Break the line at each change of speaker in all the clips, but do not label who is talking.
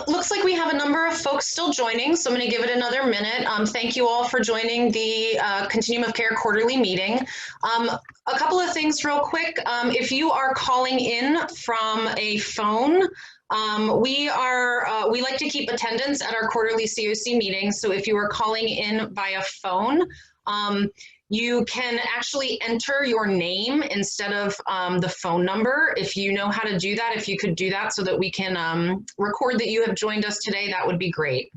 Looks like we have a number of folks still joining, so I'm going to give it another minute. Thank you all for joining the Continuum of Care quarterly meeting. A couple of things real quick. If you are calling in from a phone, we like to keep attendance at our quarterly CoC meetings. So if you are calling in via phone, you can actually enter your name instead of the phone number. If you know how to do that, if you could do that so that we can record that you have joined us today, that would be great.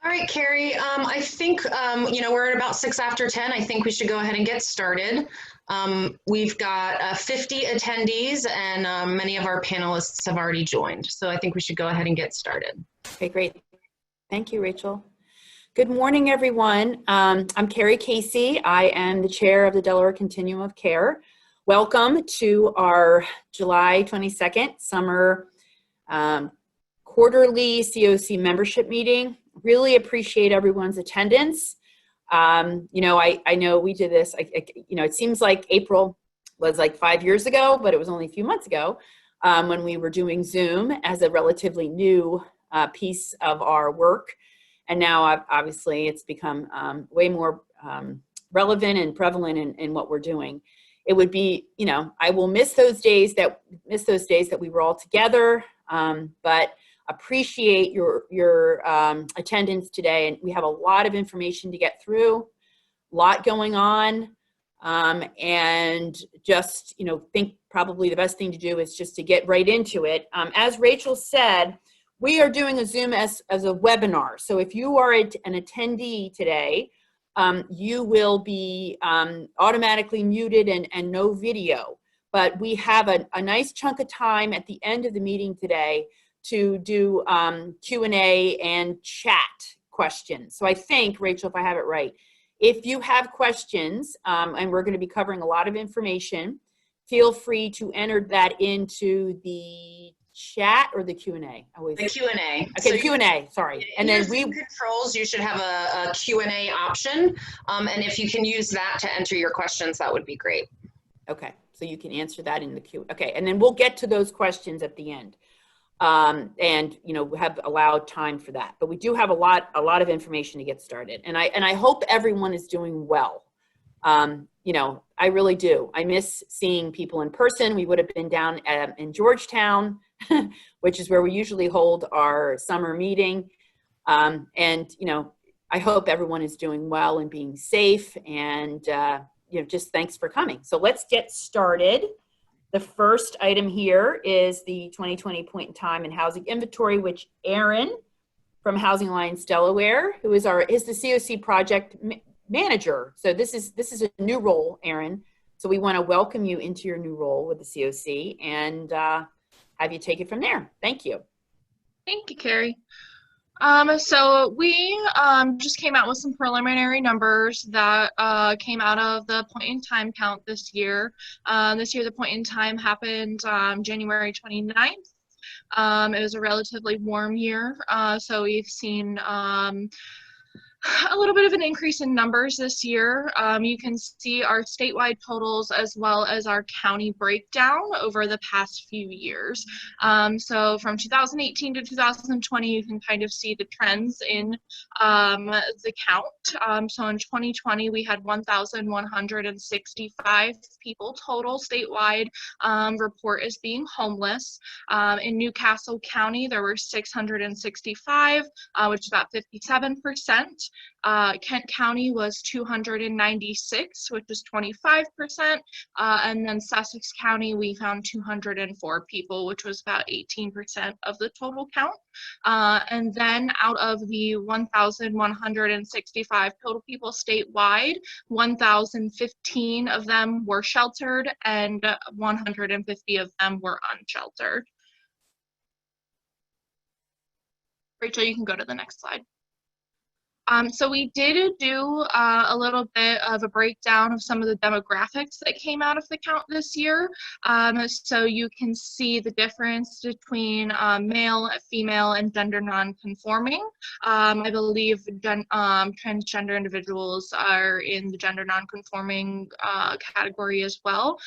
All right, Carrie, I think, we're at about 6 after 10. I think we should go ahead and get started. We've got 50 attendees and many of our panelists have already joined. So I think we should go ahead and get started.
Okay, great. Thank you, Rachel. Good morning, everyone. I'm Carrie Casey. I am the chair of the Delaware Continuum of Care. Welcome to our July 22nd summer quarterly CoC membership meeting. Really appreciate everyone's attendance. I know we did this, it seems like April was like 5 years ago, but it was only a few months ago when we were doing Zoom as a relatively new piece of our work. And now obviously it's become way more relevant and prevalent in what we're doing. It would be, I will miss those days that we were all together, but appreciate your attendance today. And we have a lot of information to get through, a lot going on. And just, think probably the best thing to do is just to get right into it. As Rachel said, we are doing a Zoom as a webinar. So if you are an attendee today, you will be automatically muted and no video. But we have a nice chunk of time at the end of the meeting today to do Q&A and chat questions. So I think, Rachel, if I have it right, if you have questions, and we're going to be covering a lot of information, feel free to enter that into the chat or the Q&A.
The Q&A.
Okay, so Q&A, sorry. And then
controls, you should have a Q&A option. And if you can use that to enter your questions, that would be great.
Okay, so you can answer that in the Q. Okay, and then we'll get to those questions at the end. And have allowed time for that, but we do have a lot of information to get started, and I hope everyone is doing well. I really do. I miss seeing people in person. We would have been down in Georgetown, which is where we usually hold our summer meeting, and I hope everyone is doing well and being safe, and just thanks for coming. So let's get started. The first item here is the 2020 point in time and housing inventory, which Aaron from Housing Alliance Delaware, who is the CoC project manager. So this is a new role, Aaron. So we want to welcome you into your new role with the CoC and have you take it from there. Thank you.
Thank you, Carrie. So we just came out with some preliminary numbers that came out of the point in time count this year. This year, the point in time happened January 29th. It was a relatively warm year, so we've seen a little bit of an increase in numbers this year. You can see our statewide totals as well as our county breakdown over the past few years. So from 2018 to 2020, you can kind of see the trends in the count. So in 2020, we had 1,165 people total statewide report as being homeless. In Newcastle County, there were 665, which is about 57%. Kent County was 296, which is 25%. And then Sussex County, we found 204 people, which was about 18% of the total count. And then out of the 1,165 total people statewide, 1,015 of them were sheltered and 150 of them were unsheltered. Rachel, you can go to the next slide. So we did do a little bit of a breakdown of some of the demographics that came out of the count this year. So you can see the difference between male, female, and gender non-conforming. I believe transgender individuals are in the gender non-conforming category as well.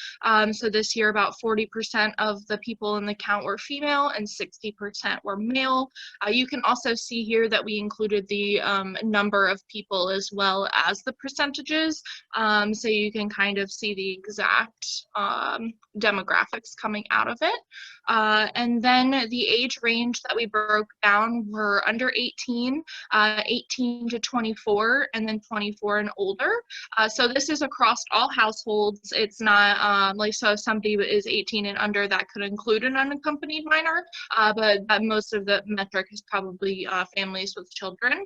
So this year about 40% of the people in the count were female and 60% were male. You can also see here that we included the number of people as well as the percentages, so you can kind of see the exact demographics coming out of it. And then the age range that we broke down were under 18, 18 to 24, and then 24 and older. So this is across all households. It's not like, so if somebody is 18 and under, that could include an unaccompanied minor, but most of the metric is probably families with children.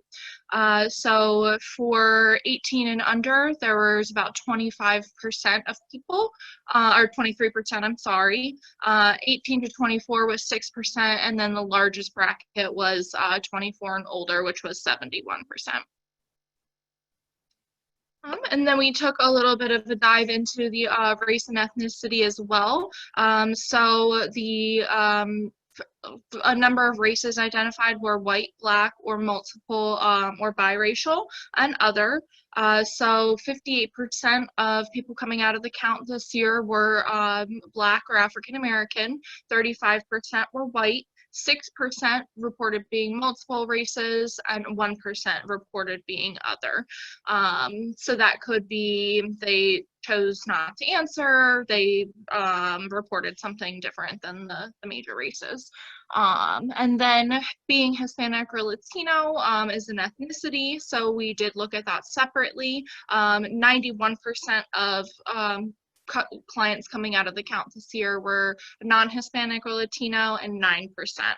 So for 18 and under, there was about 25% of people, or 23%, I'm sorry. 18 to 24 was 6%, and then the largest bracket was 24 and older, which was 71%. And then we took a little bit of a dive into the race and ethnicity as well. So the a number of races identified were white, black, or multiple, or biracial, and other. So 58% of people coming out of the count this year were Black or African American, 35% were white, 6% reported being multiple races, and 1% reported being other. So that could be they chose not to answer, they reported something different than the major races. And then being Hispanic or Latino is an ethnicity, so we did look at that separately. 91% of clients coming out of the count this year were non-Hispanic or Latino, and 9%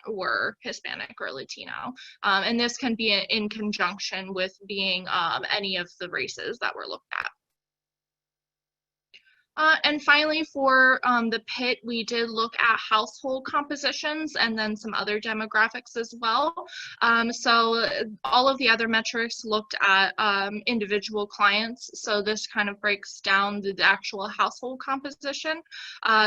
were Hispanic or Latino. And this can be in conjunction with being any of the races that were looked at. And finally, for the PIT, we did look at household compositions and then some other demographics as well. So all of the other metrics looked at individual clients. So this kind of breaks down the actual household composition.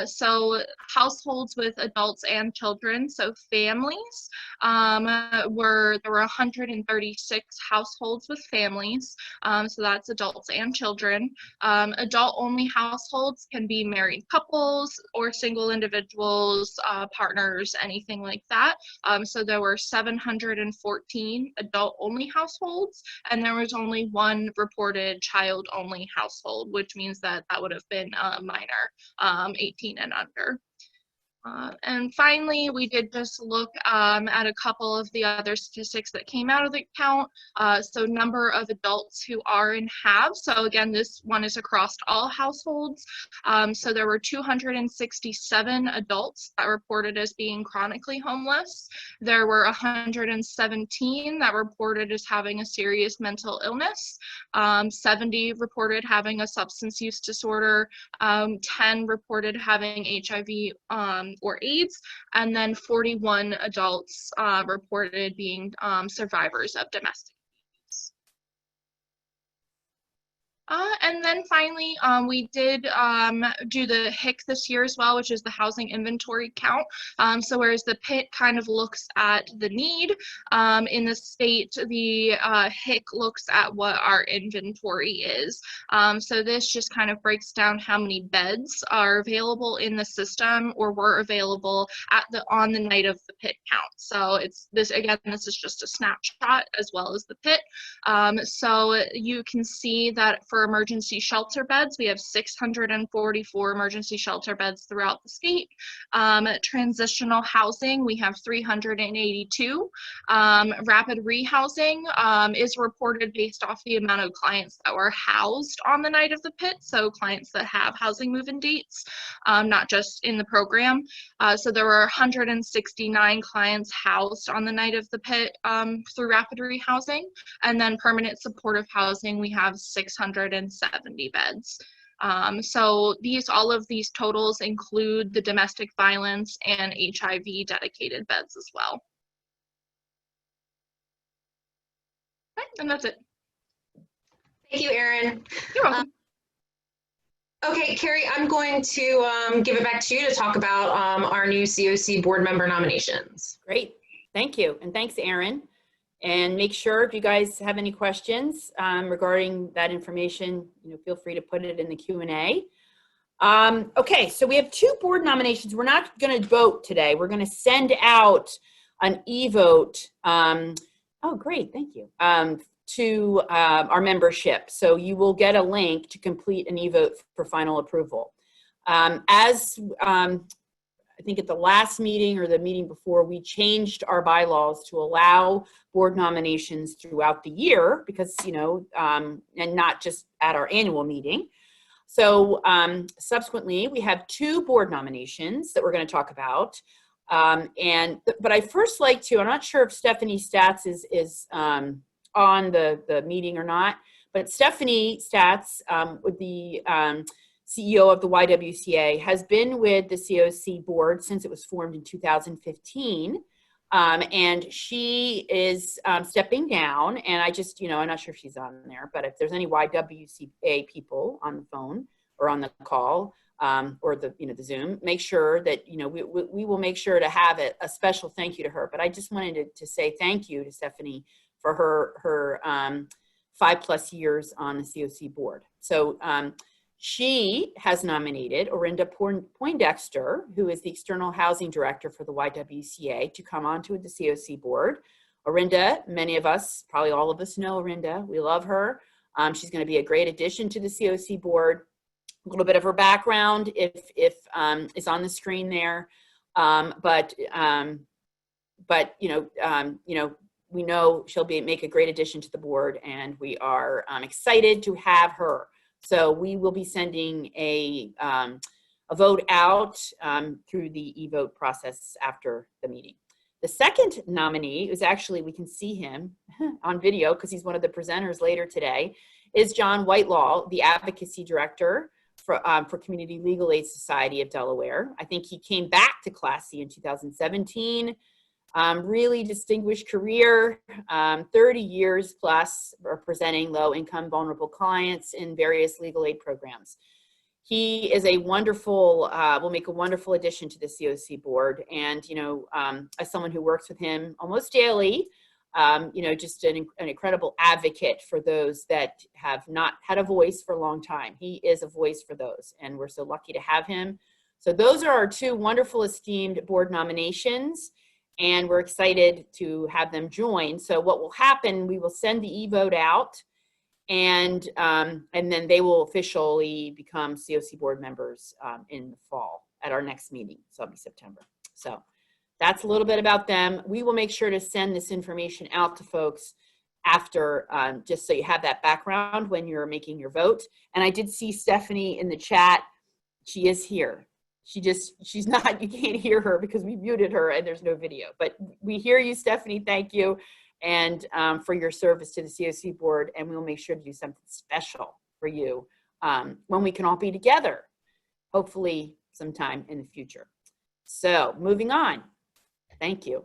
So households with adults and children, so families, there were 136 households with families. So that's adults and children. Adult-only households can be married couples or single individuals, partners, anything like that. So there were 714 adult-only households, and there was only one reported child-only household, which means that that would have been a minor, 18 and under. And finally, we did just look at a couple of the other statistics that came out of the count. So number of adults who are and have. So again, this one is across all households. So there were 267 adults that reported as being chronically homeless. There were 117 that reported as having a serious mental illness. 70 reported having a substance use disorder. 10 reported having HIV or AIDS, and then 41 adults reported being survivors of domestic abuse. And then finally, we did do the HIC this year as well, which is the housing inventory count. So whereas the PIT kind of looks at the need in the state, the HIC looks at what our inventory is. So this just kind of breaks down how many beds are available in the system or were available on the night of the PIT count. So it's this, again, this is just a snapshot as well as the PIT. So you can see that for emergency shelter beds, we have 644 emergency shelter beds throughout the state. Transitional housing, we have 382. Rapid rehousing is reported based off the amount of clients that were housed on the night of the PIT, so clients that have housing move-in dates, not just in the program. So there were 169 clients housed on the night of the PIT through rapid rehousing, and then permanent supportive housing, we have 670 beds. So all of these totals include the domestic violence and HIV dedicated beds as well. Right, and that's it.
Thank you, Erin.
You're welcome.
Okay, Carrie, I'm going to give it back to you to talk about our new CoC board member nominations.
Great. Thank you. And thanks, Erin. And make sure if you guys have any questions regarding that information, feel free to put it in the Q&A. Okay, so we have 2 board nominations. We're not going to vote today. We're going to send out an e-vote. Oh, great. Thank you. To our membership. So you will get a link to complete an e-vote for final approval. I think at the last meeting or the meeting before, we changed our bylaws to allow board nominations throughout the year because, and not just at our annual meeting. So subsequently, we have 2 board nominations that we're going to talk about. But I first like to, I'm not sure if Stephanie Stats is on the meeting or not, but Stephanie Stats, with the CEO of the YWCA, has been with the CoC board since it was formed in 2015. And she is stepping down, and I just, I'm not sure if she's on there, but if there's any YWCA people on the phone or on the call or the Zoom, make sure that, we will make sure to have a special thank you to her. But I just wanted to say thank you to Stephanie for her 5+ years on the CoC board. So she has nominated Orinda Poindexter, who is the External Housing Director for the YWCA, to come onto the CoC board. Orinda, many of us, probably all of us know Orinda. We love her. She's going to be a great addition to the CoC board. A little bit of her background, if is on the screen there, but we know she'll make a great addition to the board, and we are excited to have her. So we will be sending a vote out through the e-vote process after the meeting. The second nominee is actually, we can see him on video because he's one of the presenters later today, is John Whitelaw, the Advocacy Director for Community Legal Aid Society of Delaware. I think he came back to Class C in 2017. Really distinguished career, 30 years plus representing low-income vulnerable clients in various legal aid programs. He is a wonderful, will make a wonderful addition to the CoC board. And, as someone who works with him almost daily, just an incredible advocate for those that have not had a voice for a long time. He is a voice for those, and we're so lucky to have him. So those are our 2 wonderful esteemed board nominations, and we're excited to have them join. So what will happen, we will send the e-vote out, and then they will officially become CoC board members in the fall at our next meeting. So it'll be September. So that's a little bit about them. We will make sure to send this information out to folks after, just so you have that background when you're making your vote. And I did see Stephanie in the chat. She is here. She's not, you can't hear her because we muted her and there's no video, but we hear you, Stephanie. Thank you. And for your service to the CoC board. And we'll make sure to do something special for you when we can all be together, hopefully sometime in the future. So moving on. Thank you.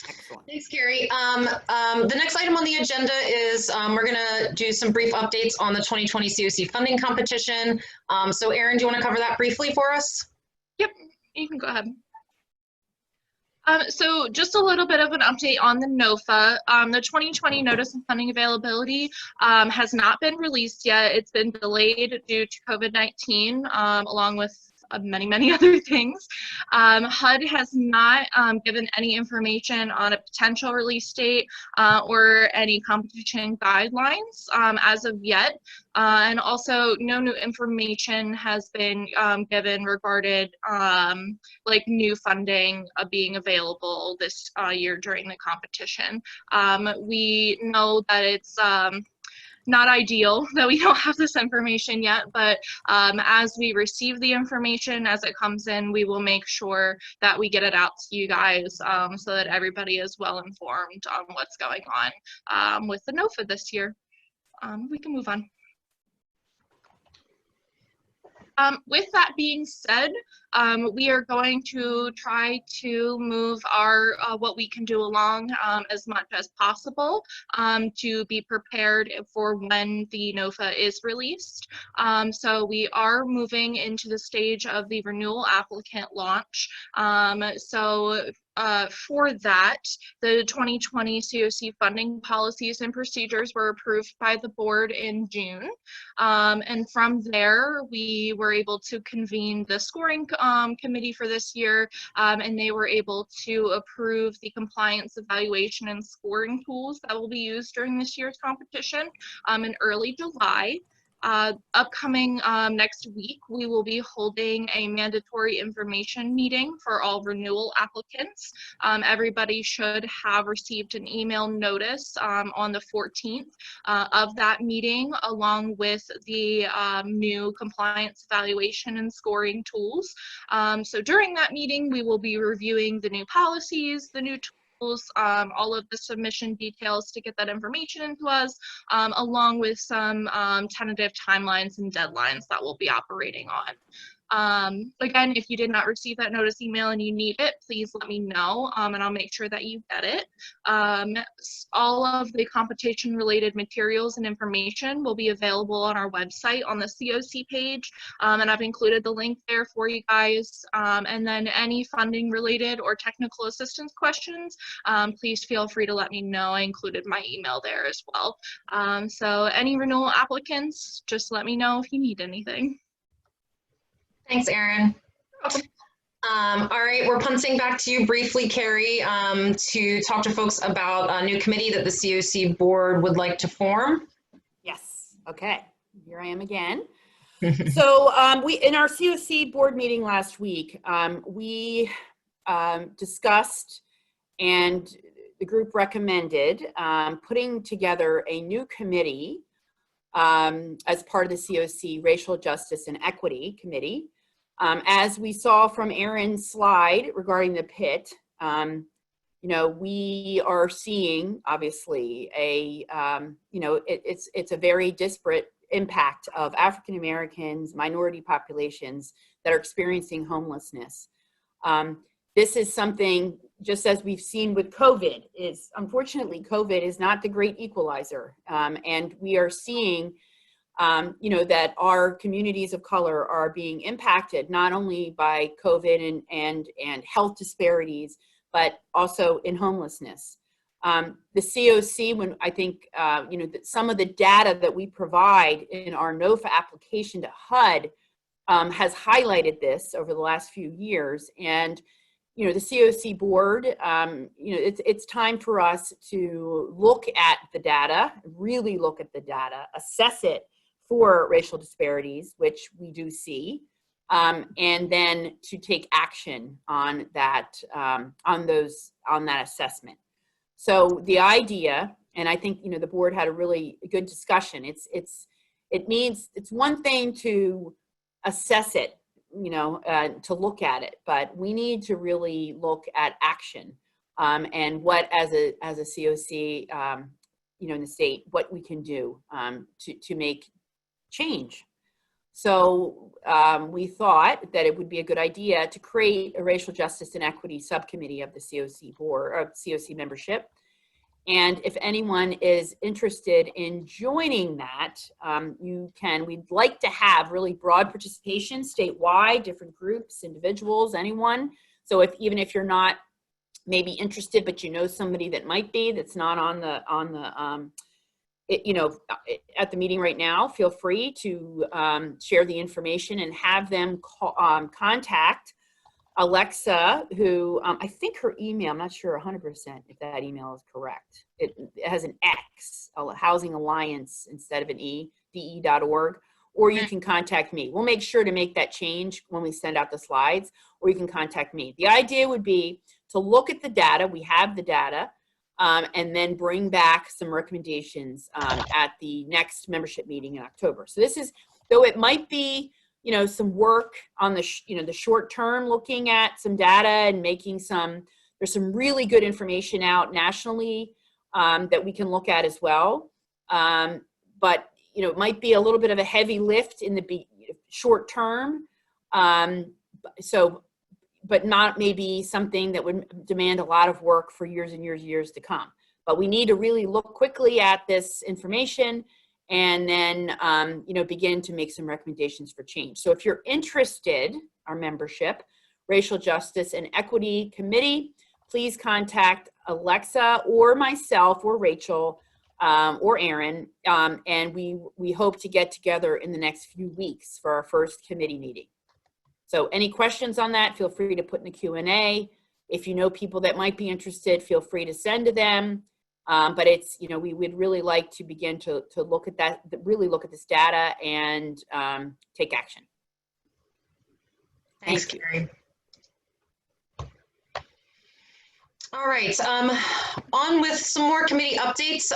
Excellent. Excellent.
Thanks, Carrie. The next item on the agenda is we're going to do some brief updates on the 2020 CoC funding competition. So Erin, do you want to cover that briefly for us?
Yep, you can go ahead. So just a little bit of an update on the NOFA. The 2020 Notice of Funding Availability has not been released yet. It's been delayed due to COVID-19, along with many other things. HUD has not given any information on a potential release date or any competition guidelines as of yet. And also no new information has been given regarding like new funding being available this year during the competition. We know that it's not ideal that we don't have this information yet, but as we receive the information as it comes in, we will make sure that we get it out to you guys so that everybody is well informed on what's going on with the NOFA this year. We can move on. With that being said, we are going to try to move our what we can do along as much as possible to be prepared for when the NOFA is released. So we are moving into the stage of the renewal applicant launch. For that, the 2020 CoC funding policies and procedures were approved by the board in June. And from there, we were able to convene the scoring committee for this year, and they were able to approve the compliance evaluation and scoring tools that will be used during this year's competition in early July. Upcoming next week, we will be holding a mandatory information meeting for all renewal applicants. Everybody should have received an email notice on the 14th of that meeting, along with the new compliance evaluation and scoring tools. So during that meeting, we will be reviewing the new policies, the new tools, all of the submission details to get that information into us, along with some tentative timelines and deadlines that we'll be operating on. Again, if you did not receive that notice email and you need it, please let me know, and I'll make sure that you get it. All of the competition related materials and information will be available on our website on the CoC page, and I've included the link there for you guys. And then any funding related or technical assistance questions, please feel free to let me know. I included my email there as well. So any renewal applicants, just let me know if you need anything.
Thanks, Erin. All right, we're punting back to you briefly, Carrie, to talk to folks about a new committee that the CoC board would like to form.
Yes. Okay. Here I am again. So we, in our CoC board meeting last week, we discussed and the group recommended putting together a new committee as part of the CoC Racial Justice and Equity Committee. As we saw from Erin's slide regarding the pit, you know, we are seeing obviously a, you know, it's a very disparate impact of African Americans, minority populations that are experiencing homelessness. This is something, just as we've seen with COVID, is unfortunately COVID is not the great equalizer, and we are seeing you know, that our communities of color are being impacted not only by COVID and health disparities, but also in homelessness. The CoC, when I think, you know, that some of the data that we provide in our NOFA application to HUD has highlighted this over the last few years. And, you know, the CoC board, you know, it's time for us to look at the data, really look at the data, assess it for racial disparities, which we do see, and then to take action on that, on that assessment. So the idea, and I think, you know, the board had a really good discussion. It's one thing to assess it, you know, to look at it, but we need to really look at action, and what as a CoC, you know, in the state, what we can do to make change. So we thought that it would be a good idea to create a racial justice and equity subcommittee of the CoC board, or CoC membership. And if anyone is interested in joining that, you can. We'd like to have really broad participation statewide, different groups, individuals, anyone. So even if you're not maybe interested, but you know somebody that might be, that's not on the at the meeting right now, feel free to share the information and have them contact Alexa, who I think her email, I'm not sure 100% if that email is correct. It has an X, Housing Alliance instead of an E, de.org, or you can contact me. We'll make sure to make that change when we send out the slides, or you can contact me. The idea would be to look at the data, we have the data, and then bring back some recommendations at the next membership meeting in October. So this is, though it might be, some work on the, the short term, looking at some data and making there's some really good information out nationally that we can look at as well. But, it might be a little bit of a heavy lift in the short term. But not maybe something that would demand a lot of work for years and years to come. But we need to really look quickly at this information and then, begin to make some recommendations for change. So if you're interested, our membership, Racial Justice and Equity Committee, please contact Alexa or myself or Rachel or Aaron, and we hope to get together in the next few weeks for our first committee meeting. So any questions on that, feel free to put in the Q&A. If you know people that might be interested, feel free to send to them. But it's, we would really like to begin to look at that, really look at this data and take action.
Thanks, Carrie. All right, on with some more committee updates.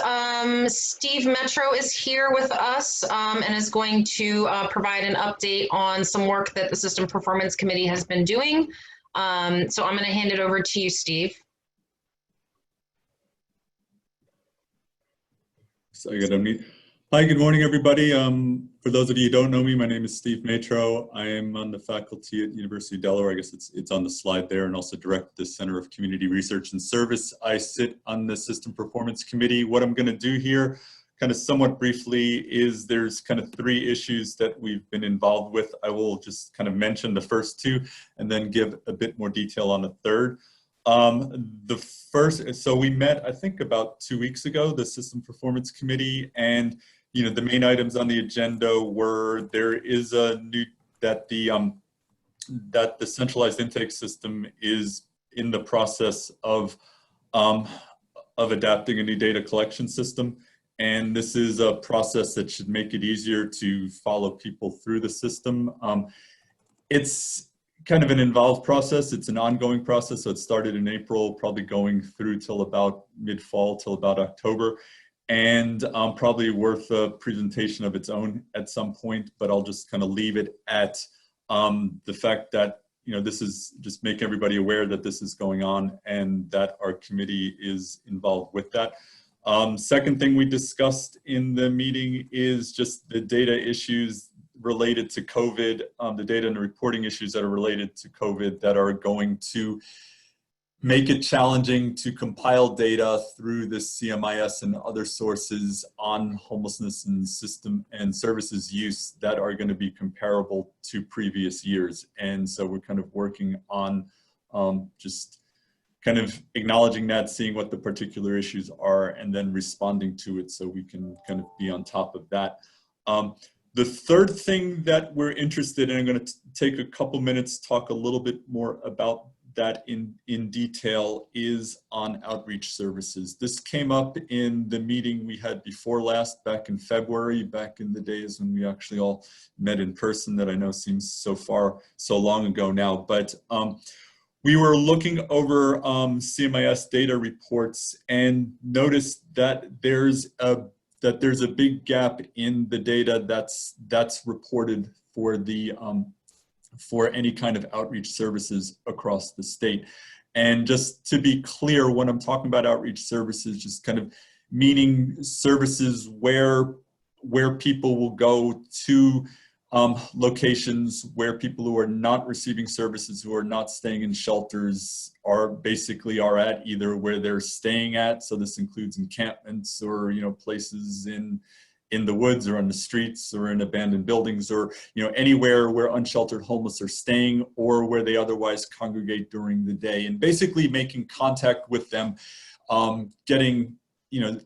Steve Metro is here with us and is going to provide an update on some work that the System Performance Committee has been doing. So I'm going to hand it over to you, Steve.
So I got to unmute. Hi, good morning, everybody. For those of you who don't know me, my name is Steve Metro. I am on the faculty at University of Delaware. I guess it's on the slide there, and also direct the Center of Community Research and Service. I sit on the System Performance Committee. What I'm going to do here, kind of somewhat briefly, is there's kind of 3 issues that we've been involved with. I will just kind of mention the first 2 and then give a bit more detail on the third. The first, so we met, I think, about 2 weeks ago, the System Performance Committee, and the main items on the agenda were there is a new, that the centralized intake system is in the process of adapting a new data collection system. And this is a process that should make it easier to follow people through the system. It's kind of an involved process. It's an ongoing process. So it started in April, probably going through till about mid-fall, till about October. And probably worth a presentation of its own at some point, but I'll just kind of leave it at the fact that, this is just make everybody aware that this is going on and that our committee is involved with that. Second thing we discussed in the meeting is just the data issues related to COVID, the data and the reporting issues that are related to COVID that are going to make it challenging to compile data through the CMIS and other sources on homelessness and system and services use that are going to be comparable to previous years. And so we're kind of working on just kind of acknowledging that, seeing what the particular issues are, and then responding to it so we can kind of be on top of that. The third thing that we're interested in, I'm going to take a couple minutes, talk a little bit more about that in detail, is on outreach services. This came up in the meeting we had before last, back in February, back in the days when we actually all met in person, that I know seems so long ago now. But we were looking over CMIS data reports and noticed that there's a big gap in the data that's reported for the for any kind of outreach services across the state. And just to be clear, when I'm talking about outreach services, just kind of meaning services where people will go to locations where people who are not receiving services, who are not staying in shelters, are at either where they're staying at. So this includes encampments or, you know, places in the woods or on the streets or in abandoned buildings, or, you know, anywhere where unsheltered homeless are staying or where they otherwise congregate during the day, and basically making contact with them, getting, you know,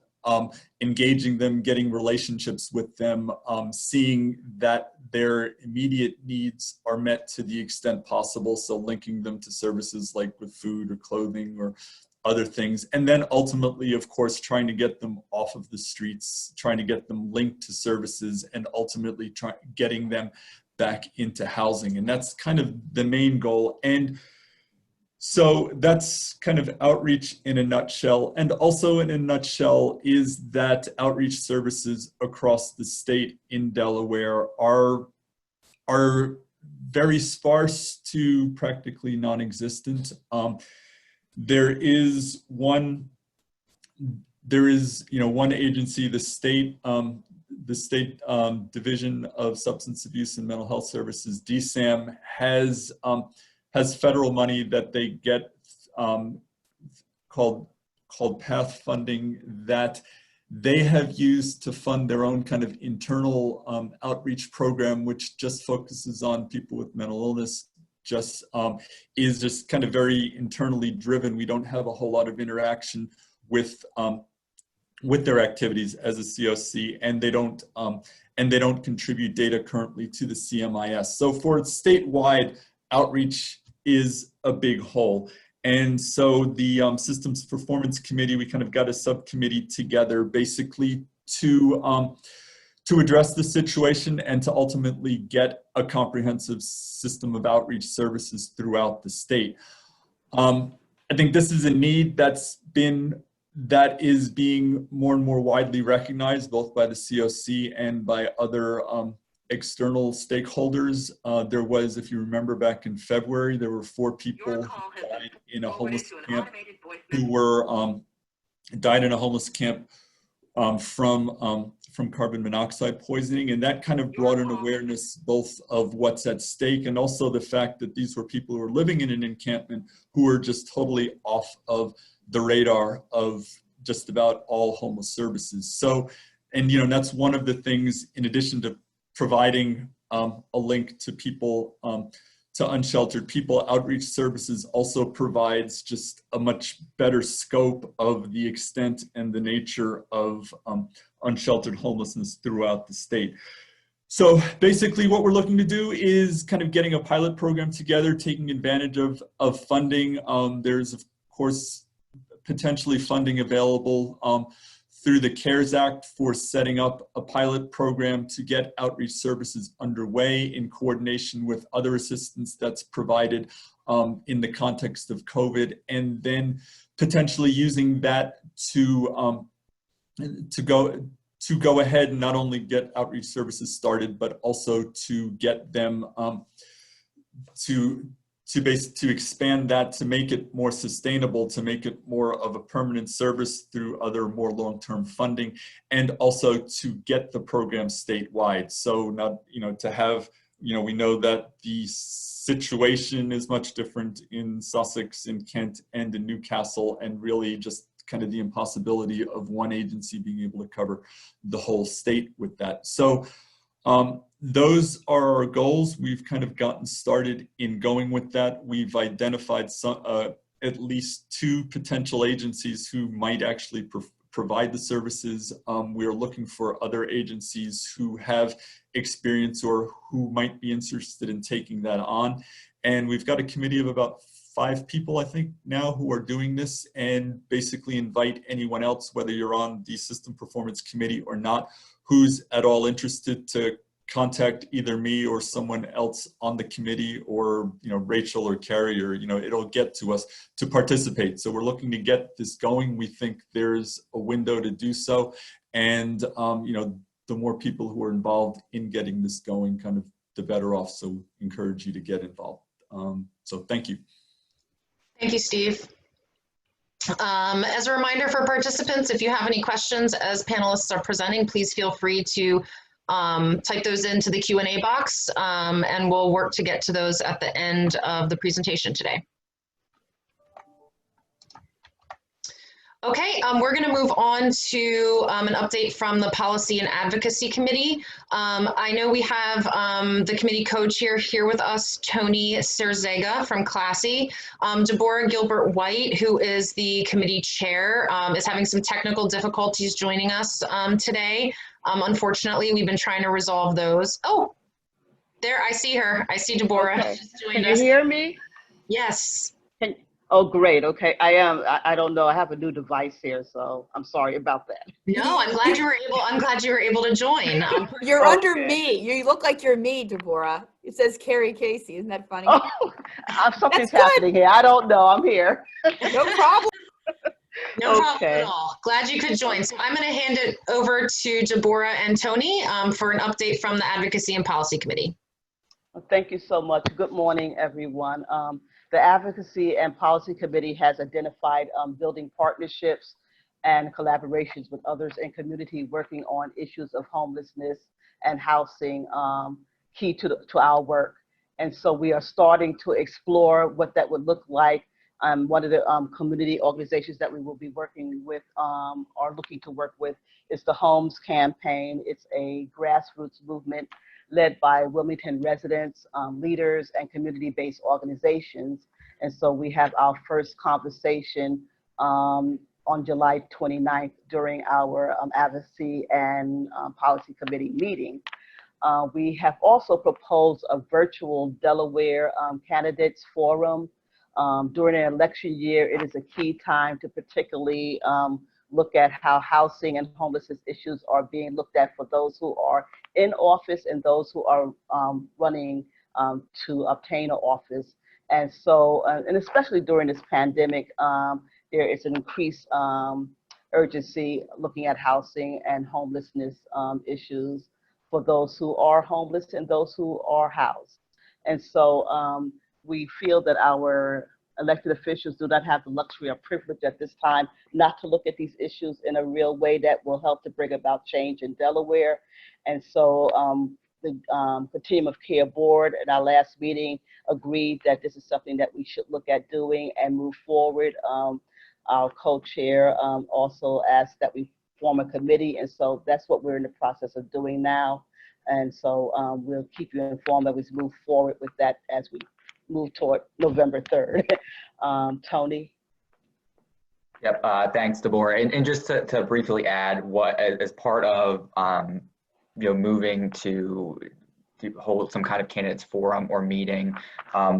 engaging them, getting relationships with them, seeing that their immediate needs are met to the extent possible. So linking them to services like with food or clothing or other things. And then ultimately, of course, trying to get them off of the streets, trying to get them linked to services, and ultimately getting them back into housing. And that's kind of the main goal. And so that's kind of outreach in a nutshell. And also in a nutshell is that outreach services across the state in Delaware are very sparse to practically non-existent. There is one agency, the state Division of Substance Abuse and Mental Health Services, DSAM, has federal money that they get called PATH funding, that they have used to fund their own kind of internal outreach program, which just focuses on people with mental illness. Is just kind of very internally driven. We don't have a whole lot of interaction with their activities as a CoC, and they don't contribute data currently to the CMIS. So for statewide, outreach is a big hole. And so the Systems Performance Committee, we kind of got a subcommittee together basically to address the situation and to ultimately get a comprehensive system of outreach services throughout the state. I think this is a need that is being more and more widely recognized, both by the CoC and by other external stakeholders. There was, if you remember back in February, there were 4 people who died in a homeless camp from carbon monoxide poisoning. And that kind of brought an awareness both of what's at stake and also the fact that these were people who were living in an encampment who were just totally off of the radar of just about all homeless services. So, and you know, that's one of the things, in addition to providing a link to people, to unsheltered people, outreach services also provides just a much better scope of the extent and the nature of unsheltered homelessness throughout the state. So basically what we're looking to do is kind of getting a pilot program together, taking advantage of funding. There's of course potentially funding available through the CARES Act for setting up a pilot program to get outreach services underway in coordination with other assistance that's provided in the context of COVID, and then potentially using that to go ahead and not only get outreach services started, but also to get them to expand that, to make it more sustainable, to make it more of a permanent service through other more long-term funding, and also to get the program statewide. So not, you know, to have, you know, we know that the situation is much different in Sussex, in Kent, and in Newcastle, and really just kind of the impossibility of one agency being able to cover the whole state with that. So those are our goals. We've kind of gotten started in going with that. We've identified some, at least 2 potential agencies who might actually provide the services. We're looking for other agencies who have experience or who might be interested in taking that on. And we've got a committee of about 5 people, I think, now who are doing this, and basically invite anyone else, whether you're on the System Performance Committee or not, who's at all interested, to contact either me or someone else on the committee, or, you know, Rachel or Carrie, or, you know, it'll get to us to participate. So we're looking to get this going. We think there's a window to do so. And, you know, the more people who are involved in getting this going, kind of the better off. So encourage you to get involved. So thank you.
Thank you, Steve. As a reminder for participants, if you have any questions as panelists are presenting, please feel free to type those into the Q&A box, and we'll work to get to those at the end of the presentation today. Okay, we're going to move on to an update from the Policy and Advocacy Committee. I know we have the committee co-chair here with us, Tony Serzega from CoC. Deborah Gilbert-White, who is the committee chair, is having some technical difficulties joining us today. Unfortunately, we've been trying to resolve those. Oh, there, I see her. I see Deborah.
Okay.
Joined
Can you
us.
hear me?
Yes.
Oh, great. Okay. I don't know. I have a new device here, so I'm sorry about that.
No, I'm glad you were able to join.
You're
Okay.
under me. You look like you're me, Deborah. It says Carrie Casey. Isn't that funny?
Oh, something's
That's good.
happening here. I don't know. I'm here.
No problem.
No problem
Okay.
at all. Glad you could join. So I'm going to hand it over to Deborah and Tony for an update from the Advocacy and Policy Committee.
Well, thank you so much. Good morning, everyone. The Advocacy and Policy Committee has identified building partnerships and collaborations with others in community working on issues of homelessness and housing key to our work. And so we are starting to explore what that would look like. One of the community organizations that we will be working with or looking to work with is the Homes Campaign. It's a grassroots movement led by Wilmington residents, leaders, and community-based organizations. And so we have our first conversation on July 29th during our Advocacy and Policy Committee meeting. We have also proposed a virtual Delaware candidates forum. During an election year, it is a key time to particularly look at how housing and homelessness issues are being looked at for those who are in office and those who are running to obtain an office. And so, and especially during this pandemic, there is an increased urgency looking at housing and homelessness issues for those who are homeless and those who are housed. And so we feel that our elected officials do not have the luxury or privilege at this time not to look at these issues in a real way that will help to bring about change in Delaware. And so the Continuum of Care Board at our last meeting agreed that this is something that we should look at doing and move forward. Our co-chair also asked that we form a committee, and so that's what we're in the process of doing now. And so we'll keep you informed as we move forward with that as we move toward November 3rd. Tony?
Yep, thanks, Deborah. And just to briefly add, what as part of moving to hold some kind of candidates forum or meeting,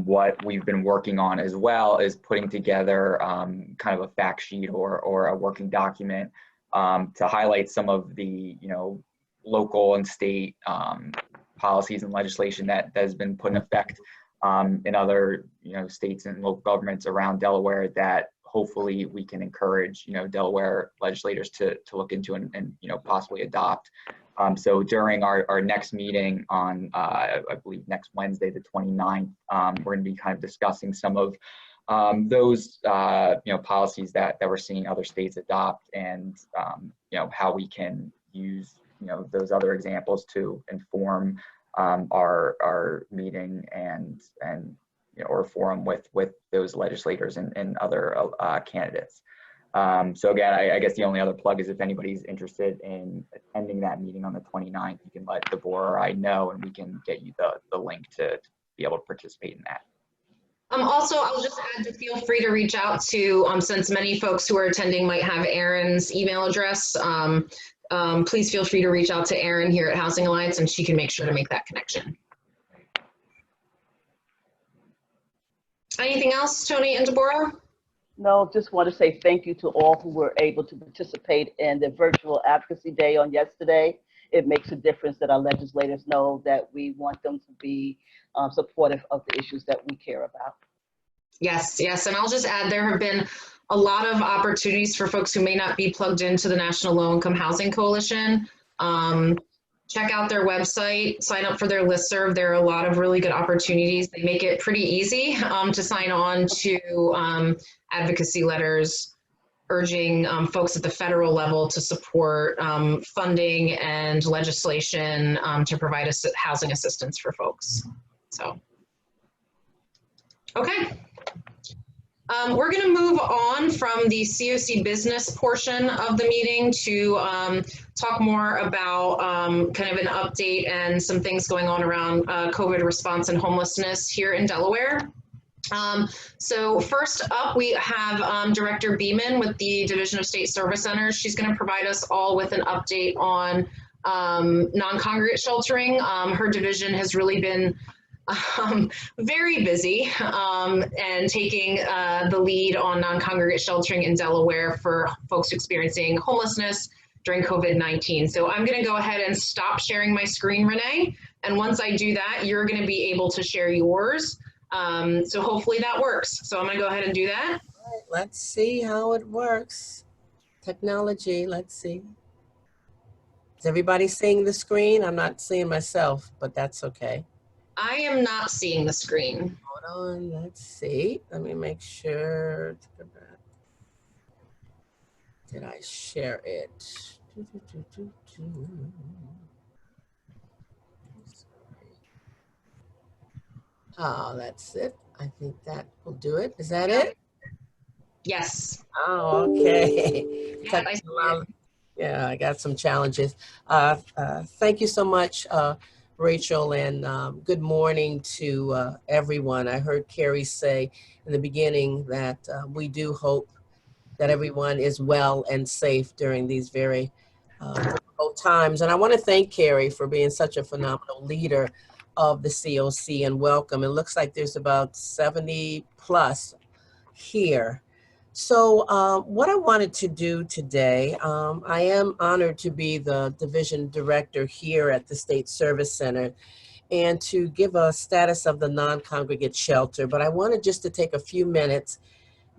what we've been working on as well is putting together kind of a fact sheet or a working document to highlight some of the local and state policies and legislation that has been put in effect in other states and local governments around Delaware that hopefully we can encourage Delaware legislators to look into and possibly adopt. So during our next meeting on I believe next Wednesday the 29th, we're going to be kind of discussing some of those policies that we're seeing other states adopt, and how we can use those other examples to inform our meeting and or forum with those legislators and other candidates. So again, I guess the only other plug is if anybody's interested in attending that meeting on the 29th, you can let Deborah or I know, and we can get you the link to be able to participate in that.
Also, I'll just add to feel free to reach out to, since many folks who are attending might have Erin's email address, please feel free to reach out to Erin here at Housing Alliance, and she can make sure to make that connection. Anything else, Tony and Deborah?
No, just want to say thank you to all who were able to participate in the virtual advocacy day on yesterday. It makes a difference that our legislators know that we want them to be supportive of the issues that we care about. Yes,
and I'll just add there have been a lot of opportunities for folks who may not be plugged into the National Low Income Housing Coalition. Check out their website, sign up for their listserv. There are a lot of really good opportunities. They make it pretty easy to sign on to advocacy letters urging folks at the federal level to support funding and legislation to provide housing assistance for folks. So, okay. We're going to move on from the CoC business portion of the meeting to talk more about kind of an update and some things going on around COVID response and homelessness here in Delaware. So first up, we have Director Beeman with the Division of State Service Centers. She's going to provide us all with an update on non-congregate sheltering. Her division has really been very busy and taking the lead on non-congregate sheltering in Delaware for folks experiencing homelessness during COVID-19. So I'm going to go ahead and stop sharing my screen, Renee. And once I do that, you're going to be able to share yours. So hopefully that works. So I'm going to go ahead and do that.
All right, let's see how it works. Technology, let's see. Is everybody seeing the screen? I'm not seeing myself, but that's okay.
I am not seeing the screen.
Hold on, let's see. Let me make sure. Did I share it? Oh, that's it. I think that will do it. Is that it?
Yes.
Oh, okay.
Yeah, I see it.
Yeah, I got some challenges. Thank you so much, Rachel, and good morning to everyone. I heard Carrie say in the beginning that we do hope that everyone is well and safe during these very difficult times. And I want to thank Carrie for being such a phenomenal leader of the CoC, and welcome. It looks like there's about 70 plus here. So what I wanted to do today, I am honored to be the division director here at the State Service Center and to give a status of the non-congregate shelter. But I wanted just to take a few minutes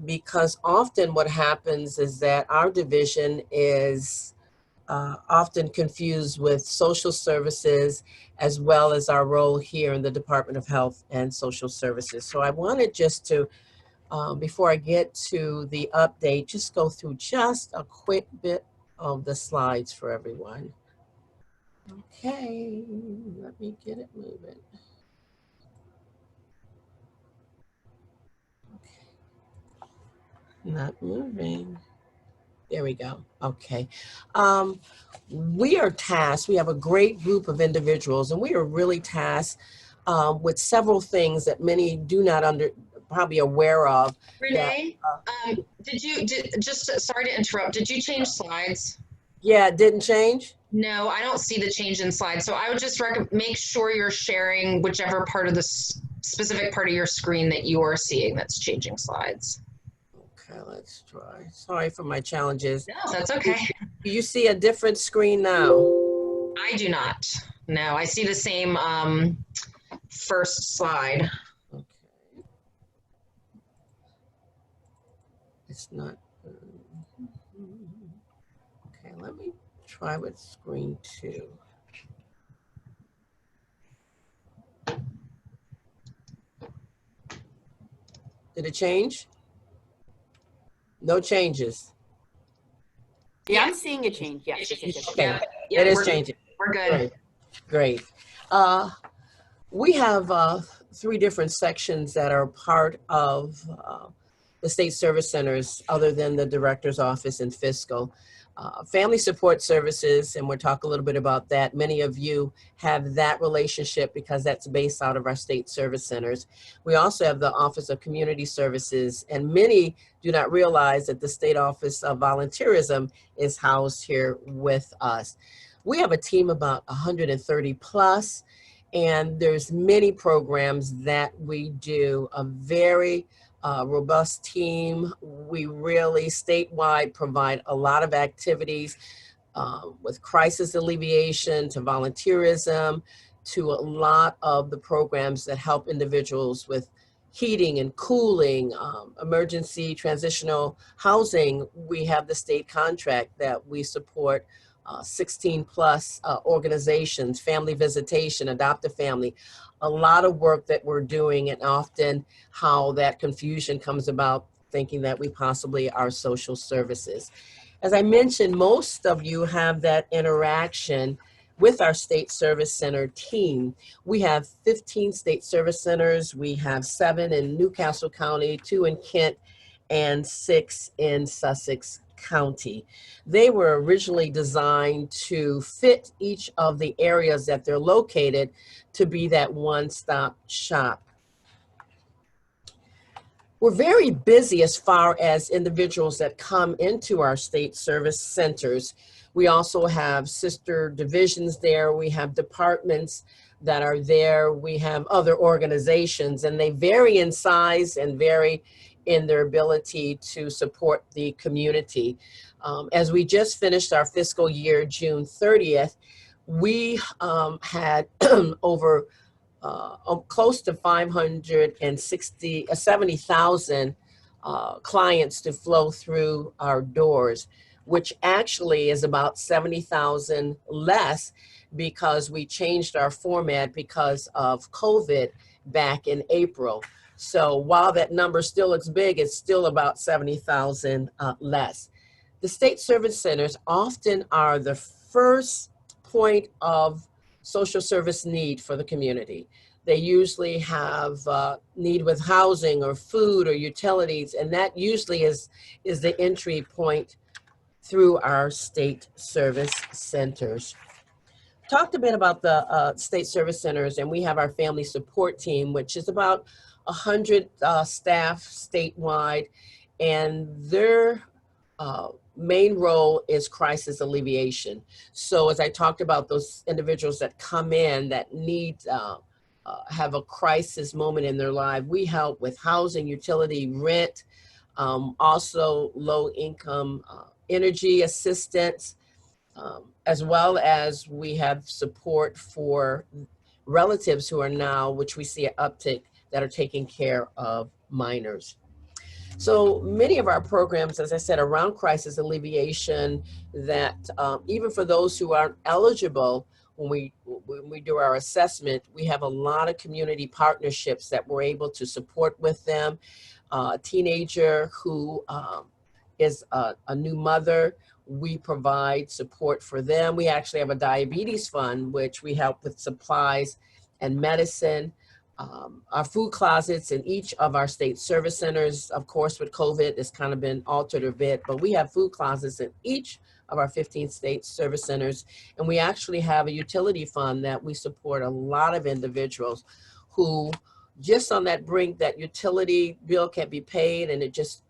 because often what happens is that our division is often confused with social services as well as our role here in the Department of Health and Social Services. So I wanted just to before I get to the update, just go through just a quick bit of the slides for everyone. Okay, let me get it moving. Okay. Not moving. There we go. Okay. We are tasked, we have a great group of individuals, and we are really tasked with several things that many do not probably aware of.
Renee, sorry to interrupt, did you change slides?
Yeah, it didn't change?
No, I don't see the change in slides. So I would just make sure you're sharing whichever part of the specific part of your screen that you are seeing that's changing slides.
Okay, let's try. Sorry for my challenges.
No, that's okay.
Do you see a different screen now?
I do not. No, I see the same first slide.
Okay. It's not. Okay, let me try with screen 2. Did it change? No changes.
Yeah, I'm seeing a change. Yes.
Okay,
Yeah,
it is changing.
We're good.
Great. We have 3 different sections that are part of the State Service Centers other than the Director's Office and Fiscal. Family Support Services, and we'll talk a little bit about that. Many of you have that relationship because that's based out of our State Service Centers. We also have the Office of Community Services, and many do not realize that the State Office of Volunteerism is housed here with us. We have a team about 130 plus, and there's many programs that we do, a very robust team. We really statewide provide a lot of activities with crisis alleviation to volunteerism to a lot of the programs that help individuals with heating and cooling, emergency transitional housing. We have the state contract that we support 16 plus organizations, family visitation, adopt a family, a lot of work that we're doing, and often how that confusion comes about thinking that we possibly are social services. As I mentioned, most of you have that interaction with our State Service Center team. We have 15 State Service Centers. We have 7 in Newcastle County, 2 in Kent, and 6 in Sussex County. They were originally designed to fit each of the areas that they're located to be that one-stop shop. We're very busy as far as individuals that come into our state service centers. We also have sister divisions there. We have departments that are there. We have other organizations, and they vary in size and vary in their ability to support the community. As we just finished our fiscal year, June 30th, we had over close to 70,000 clients to flow through our doors, which actually is about 70,000 less because we changed our format because of COVID back in April. So while that number still looks big, it's still about 70,000 less. The state service centers often are the first point of social service need for the community. They usually have need with housing or food or utilities, and that usually is the entry point through our state service centers. Talked a bit about the state service centers, and we have our family support team, which is about 100 staff statewide, and their main role is crisis alleviation. So as I talked about those individuals that come in that need have a crisis moment in their life, we help with housing, utility, rent, also low income energy assistance, as well as we have support for relatives who are now, which we see an uptick, that are taking care of minors. So many of our programs, as I said, around crisis alleviation, that even for those who aren't eligible, when we do our assessment, we have a lot of community partnerships that we're able to support with them. A teenager who is a new mother, we provide support for them. We actually have a diabetes fund, which we help with supplies and medicine. Our food closets in each of our state service centers, of course, with COVID, it's kind of been altered a bit, but we have food closets in each of our 15 state service centers. And we actually have a utility fund that we support a lot of individuals who just on that brink, that utility bill can't be paid, and it just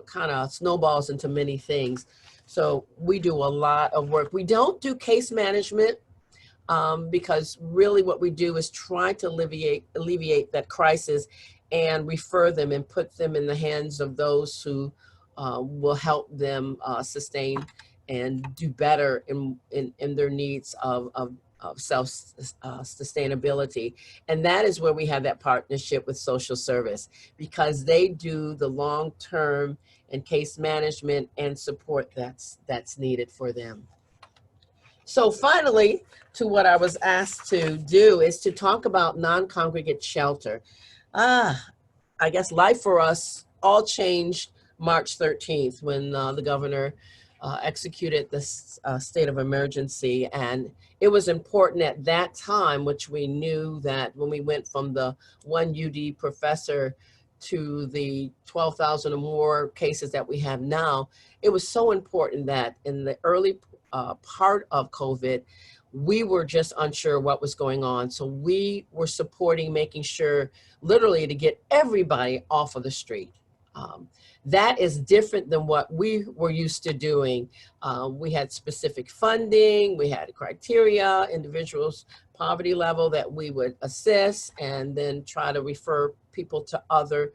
kind of snowballs into many things. So we do a lot of work. We don't do case management because really what we do is try to alleviate that crisis and refer them and put them in the hands of those who will help them sustain and do better in their needs of self-sustainability. And that is where we have that partnership with social service, because they do the long-term and case management and support that's needed for them. So finally, to what I was asked to do is to talk about non-congregate shelter. I guess life for us all changed March 13th when the governor executed this state of emergency. And it was important at that time, which we knew that when we went from the one UD professor to the 12,000 or more cases that we have now, it was so important that in the early part of COVID, we were just unsure what was going on. So we were supporting, making sure literally to get everybody off of the street. That is different than what we were used to doing. We had specific funding, we had criteria, individuals' poverty level that we would assess and then try to refer people to other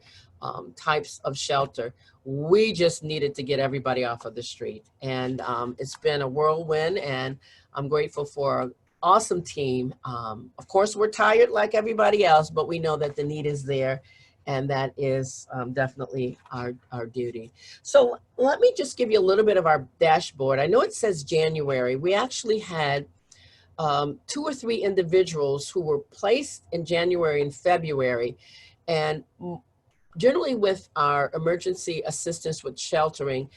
types of shelter. We just needed to get everybody off of the street. And it's been a whirlwind, and I'm grateful for an awesome team. Of course, we're tired like everybody else, but we know that the need is there. And that is definitely our duty. So let me just give you a little bit of our dashboard. I know it says January. We actually had 2 or 3 individuals who were placed in January and February. And Generally with our emergency assistance with sheltering,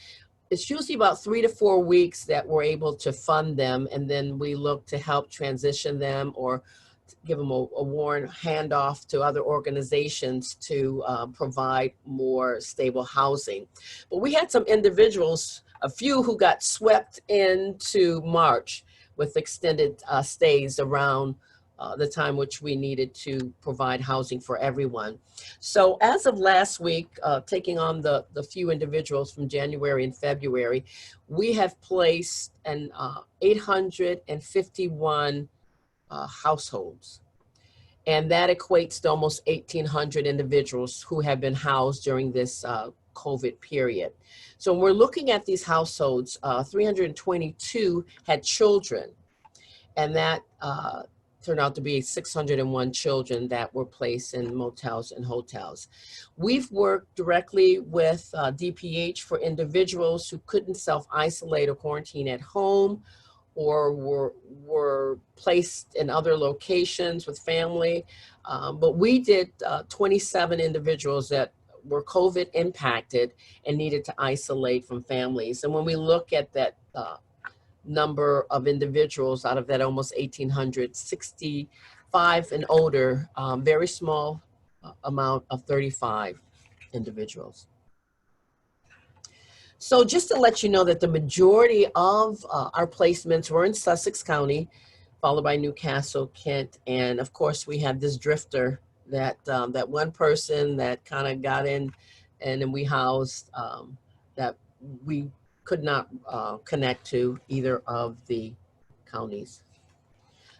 it's usually about 3 to 4 weeks that we're able to fund them, and then we look to help transition them or give them a warrant handoff to other organizations to provide more stable housing. But we had some individuals, a few who got swept into March with extended stays around the time which we needed to provide housing for everyone. So as of last week, taking on the few individuals from January and February, we have placed an 851 households. And that equates to almost 1,800 individuals who have been housed during this COVID period. So when we're looking at these households, 322 had children, and that turned out to be 601 children that were placed in motels and hotels. We've worked directly with DPH for individuals who couldn't self-isolate or quarantine at home, or were placed in other locations with family. But we did 27 individuals that were COVID impacted and needed to isolate from families. And when we look at that number of individuals out of that almost 1,800, 65 and older, very small amount of 35 individuals. So just to let you know that the majority of our placements were in Sussex County, followed by Newcastle, Kent, and of course we have this drifter, that that one person that kind of got in, and then we housed that we could not connect to either of the counties.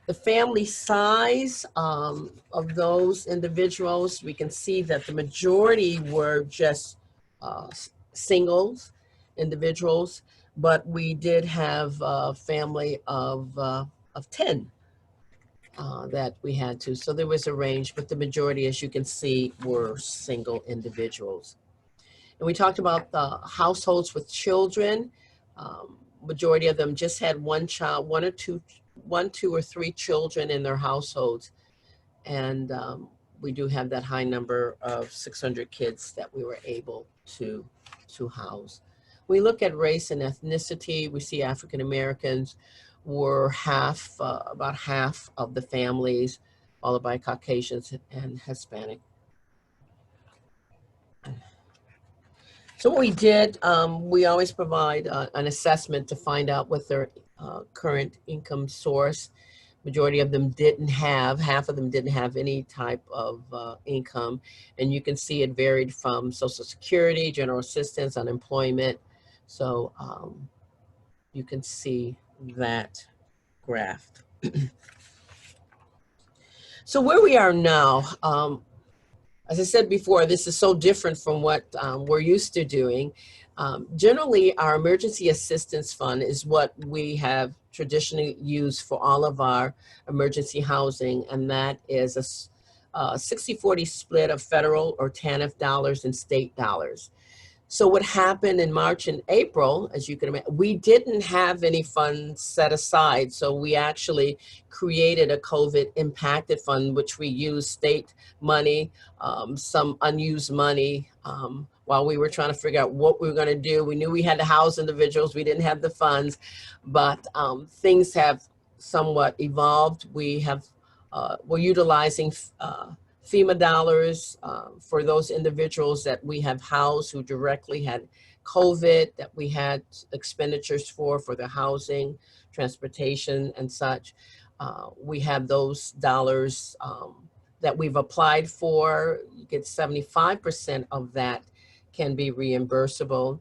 The family size of those individuals, we can see that the majority were just singles, individuals, but we did have a family of 10 that we had to. So there was a range, but the majority, as you can see, were single individuals. And we talked about the households with children. Majority of them just had one child, one, two, or three children in their households. And we do have that high number of 600 kids that we were able to house. We look at race and ethnicity. We see African Americans were about half of the families, followed by Caucasians and Hispanic. So what we did, we always provide an assessment to find out what their current income source. Majority of them didn't have, half of them didn't have any type of income. And you can see it varied from Social Security, general assistance, unemployment. So you can see that graph. So where we are now, as I said before, this is so different from what we're used to doing. Generally, our emergency assistance fund is what we have traditionally used for all of our emergency housing, and that is a 60-40 split of federal or TANF dollars and state dollars. So what happened in March and April, as you can imagine, we didn't have any funds set aside. So we actually created a COVID impacted fund, which we used state money, some unused money, while we were trying to figure out what we were going to do. We knew we had to house individuals. We didn't have the funds, but things have somewhat evolved. We're utilizing FEMA dollars for those individuals that we have housed who directly had COVID, that we had expenditures for their housing, transportation, and such. We have those dollars that we've applied for. You get 75% of that can be reimbursable.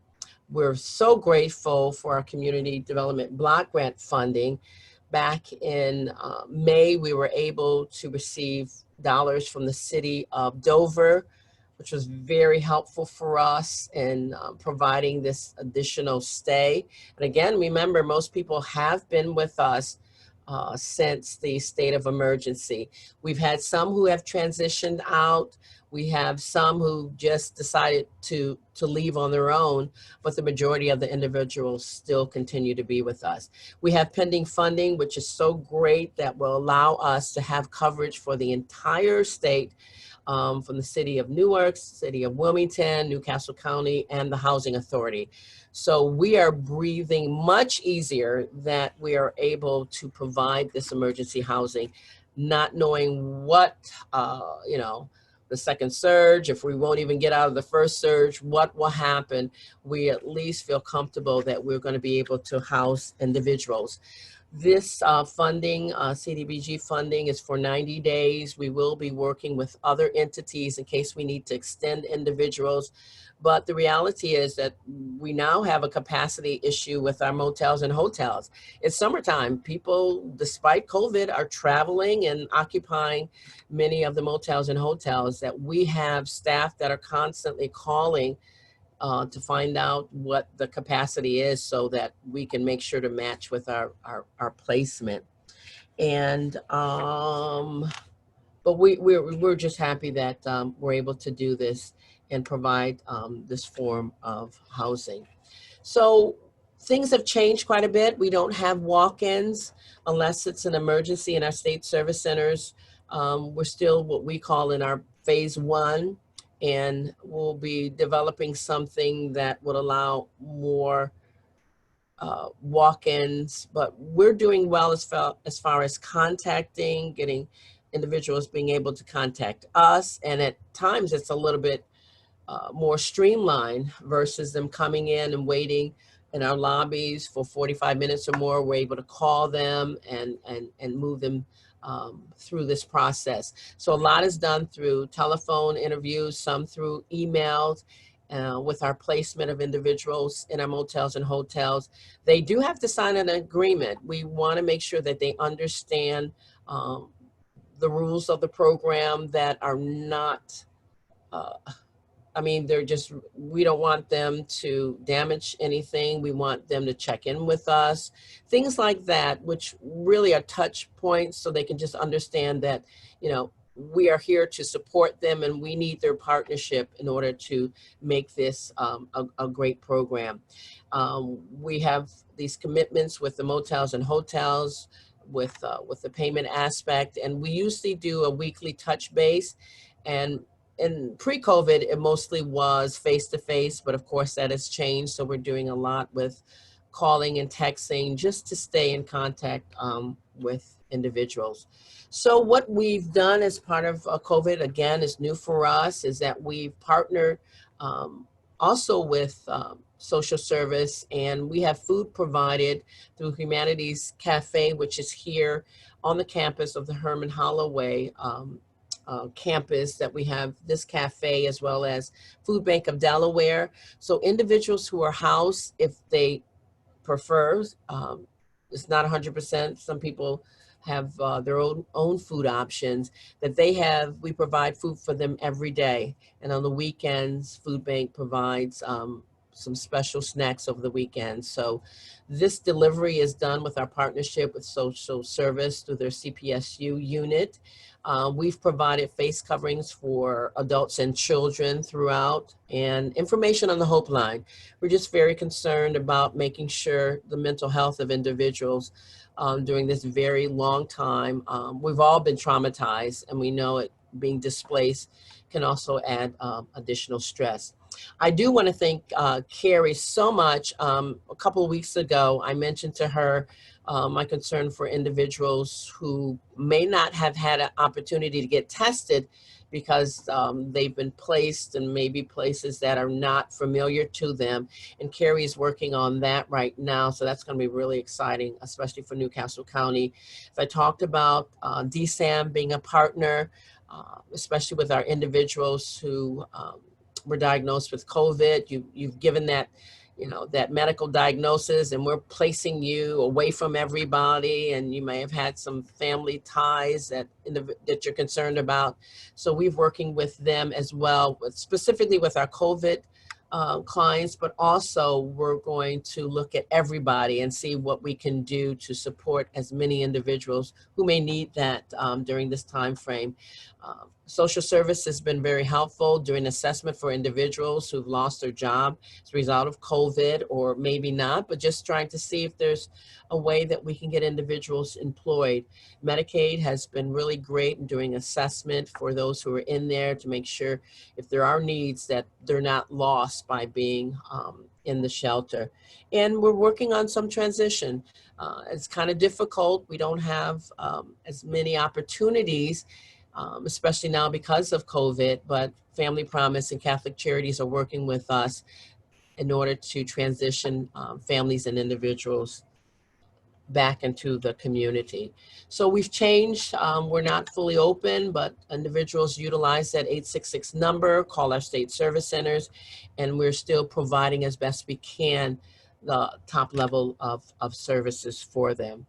We're so grateful for our community development block grant funding. Back in May, we were able to receive dollars from the city of Dover, which was very helpful for us in providing this additional stay. And again, remember, most people have been with us since the state of emergency. We've had some who have transitioned out. We have some who just decided to leave on their own, but the majority of the individuals still continue to be with us. We have pending funding, which is so great, that will allow us to have coverage for the entire state from the city of Newark, city of Wilmington, Newcastle County, and the Housing Authority. So we are breathing much easier that we are able to provide this emergency housing, not knowing what, the second surge, if we won't even get out of the first surge, what will happen. We at least feel comfortable that we're going to be able to house individuals. This funding, CDBG funding, is for 90 days. We will be working with other entities in case we need to extend individuals. But the reality is that we now have a capacity issue with our motels and hotels. It's summertime. People, despite COVID, are traveling and occupying many of the motels and hotels, that we have staff that are constantly calling to find out what the capacity is so that we can make sure to match with our placement. And, but we're just happy that we're able to do this and provide this form of housing. So things have changed quite a bit. We don't have walk-ins unless it's an emergency in our state service centers. We're still what we call in our phase 1, and we'll be developing something that would allow more walk-ins, but we're doing well as far as contacting, getting individuals being able to contact us. And at times it's a little bit more streamlined versus them coming in and waiting in our lobbies for 45 minutes or more. We're able to call them and move them through this process. So a lot is done through telephone interviews, some through emails. With our placement of individuals in our motels and hotels, they do have to sign an agreement. We want to make sure that they understand the rules of the program that are not, they're just, we don't want them to damage anything. We want them to check in with us, things like that, which really are touch points so they can just understand that, we are here to support them and we need their partnership in order to make this a great program. We have these commitments with the motels and hotels with the payment aspect, and we usually do a weekly touch base. And in pre-COVID, it mostly was face-to-face, but of course that has changed. So we're doing a lot with calling and texting just to stay in contact with individuals. So what we've done as part of COVID, again, is new for us, is that we've partnered also with social service, and we have food provided through Humanities Cafe, which is here on the campus of the Herman Holloway campus, that we have this cafe as well as Food Bank of Delaware. So individuals who are housed, if they prefer, it's not 100%. Some people have their own food options that they have. We provide food for them every day. And on the weekends, Food Bank provides some special snacks over the weekend. So this delivery is done with our partnership with social service through their CPSU unit. We've provided face coverings for adults and children throughout, and information on the Hope Line. We're just very concerned about making sure the mental health of individuals during this very long time. We've all been traumatized, and we know it being displaced can also add additional stress. I do want to thank Carrie so much. A couple of weeks ago, I mentioned to her my concern for individuals who may not have had an opportunity to get tested because they've been placed in maybe places that are not familiar to them. And Carrie is working on that right now. So that's going to be really exciting, especially for Newcastle County. As I talked about DSAM being a partner, especially with our individuals who were diagnosed with COVID. You've given that, that medical diagnosis, and we're placing you away from everybody, and you may have had some family ties that you're concerned about. So we're working with them as well, specifically with our COVID clients, but also we're going to look at everybody and see what we can do to support as many individuals who may need that during this time frame. Social service has been very helpful doing assessment for individuals who've lost their job as a result of COVID, or maybe not, but just trying to see if there's a way that we can get individuals employed. Medicaid has been really great in doing assessment for those who are in there to make sure if there are needs that they're not lost by being in the shelter. And we're working on some transition. It's kind of difficult. We don't have as many opportunities, especially now because of COVID, but Family Promise and Catholic Charities are working with us in order to transition families and individuals back into the community. So we've changed. We're not fully open, but individuals utilize that 866 number, call our state service centers, and we're still providing as best we can the top level of services for them.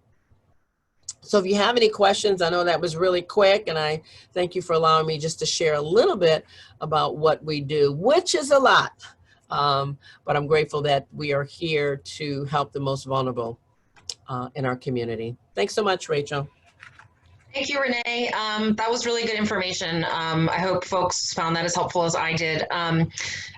So if you have any questions, I know that was really quick, and I thank you for allowing me just to share a little bit about what we do, which is a lot. But I'm grateful that we are here to help the most vulnerable in our community. Thanks so much, Rachel.
Thank you, Renee. That was really good information. I hope folks found that as helpful as I did.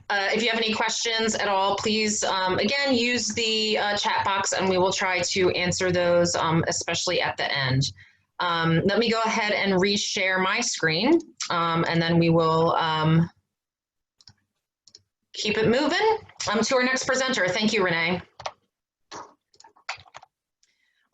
If you have any questions at all, please, again, use the chat box and we will try to answer those, especially at the end. Let me go ahead and reshare my screen, and then we will keep it moving to our next presenter. Thank you, Renee.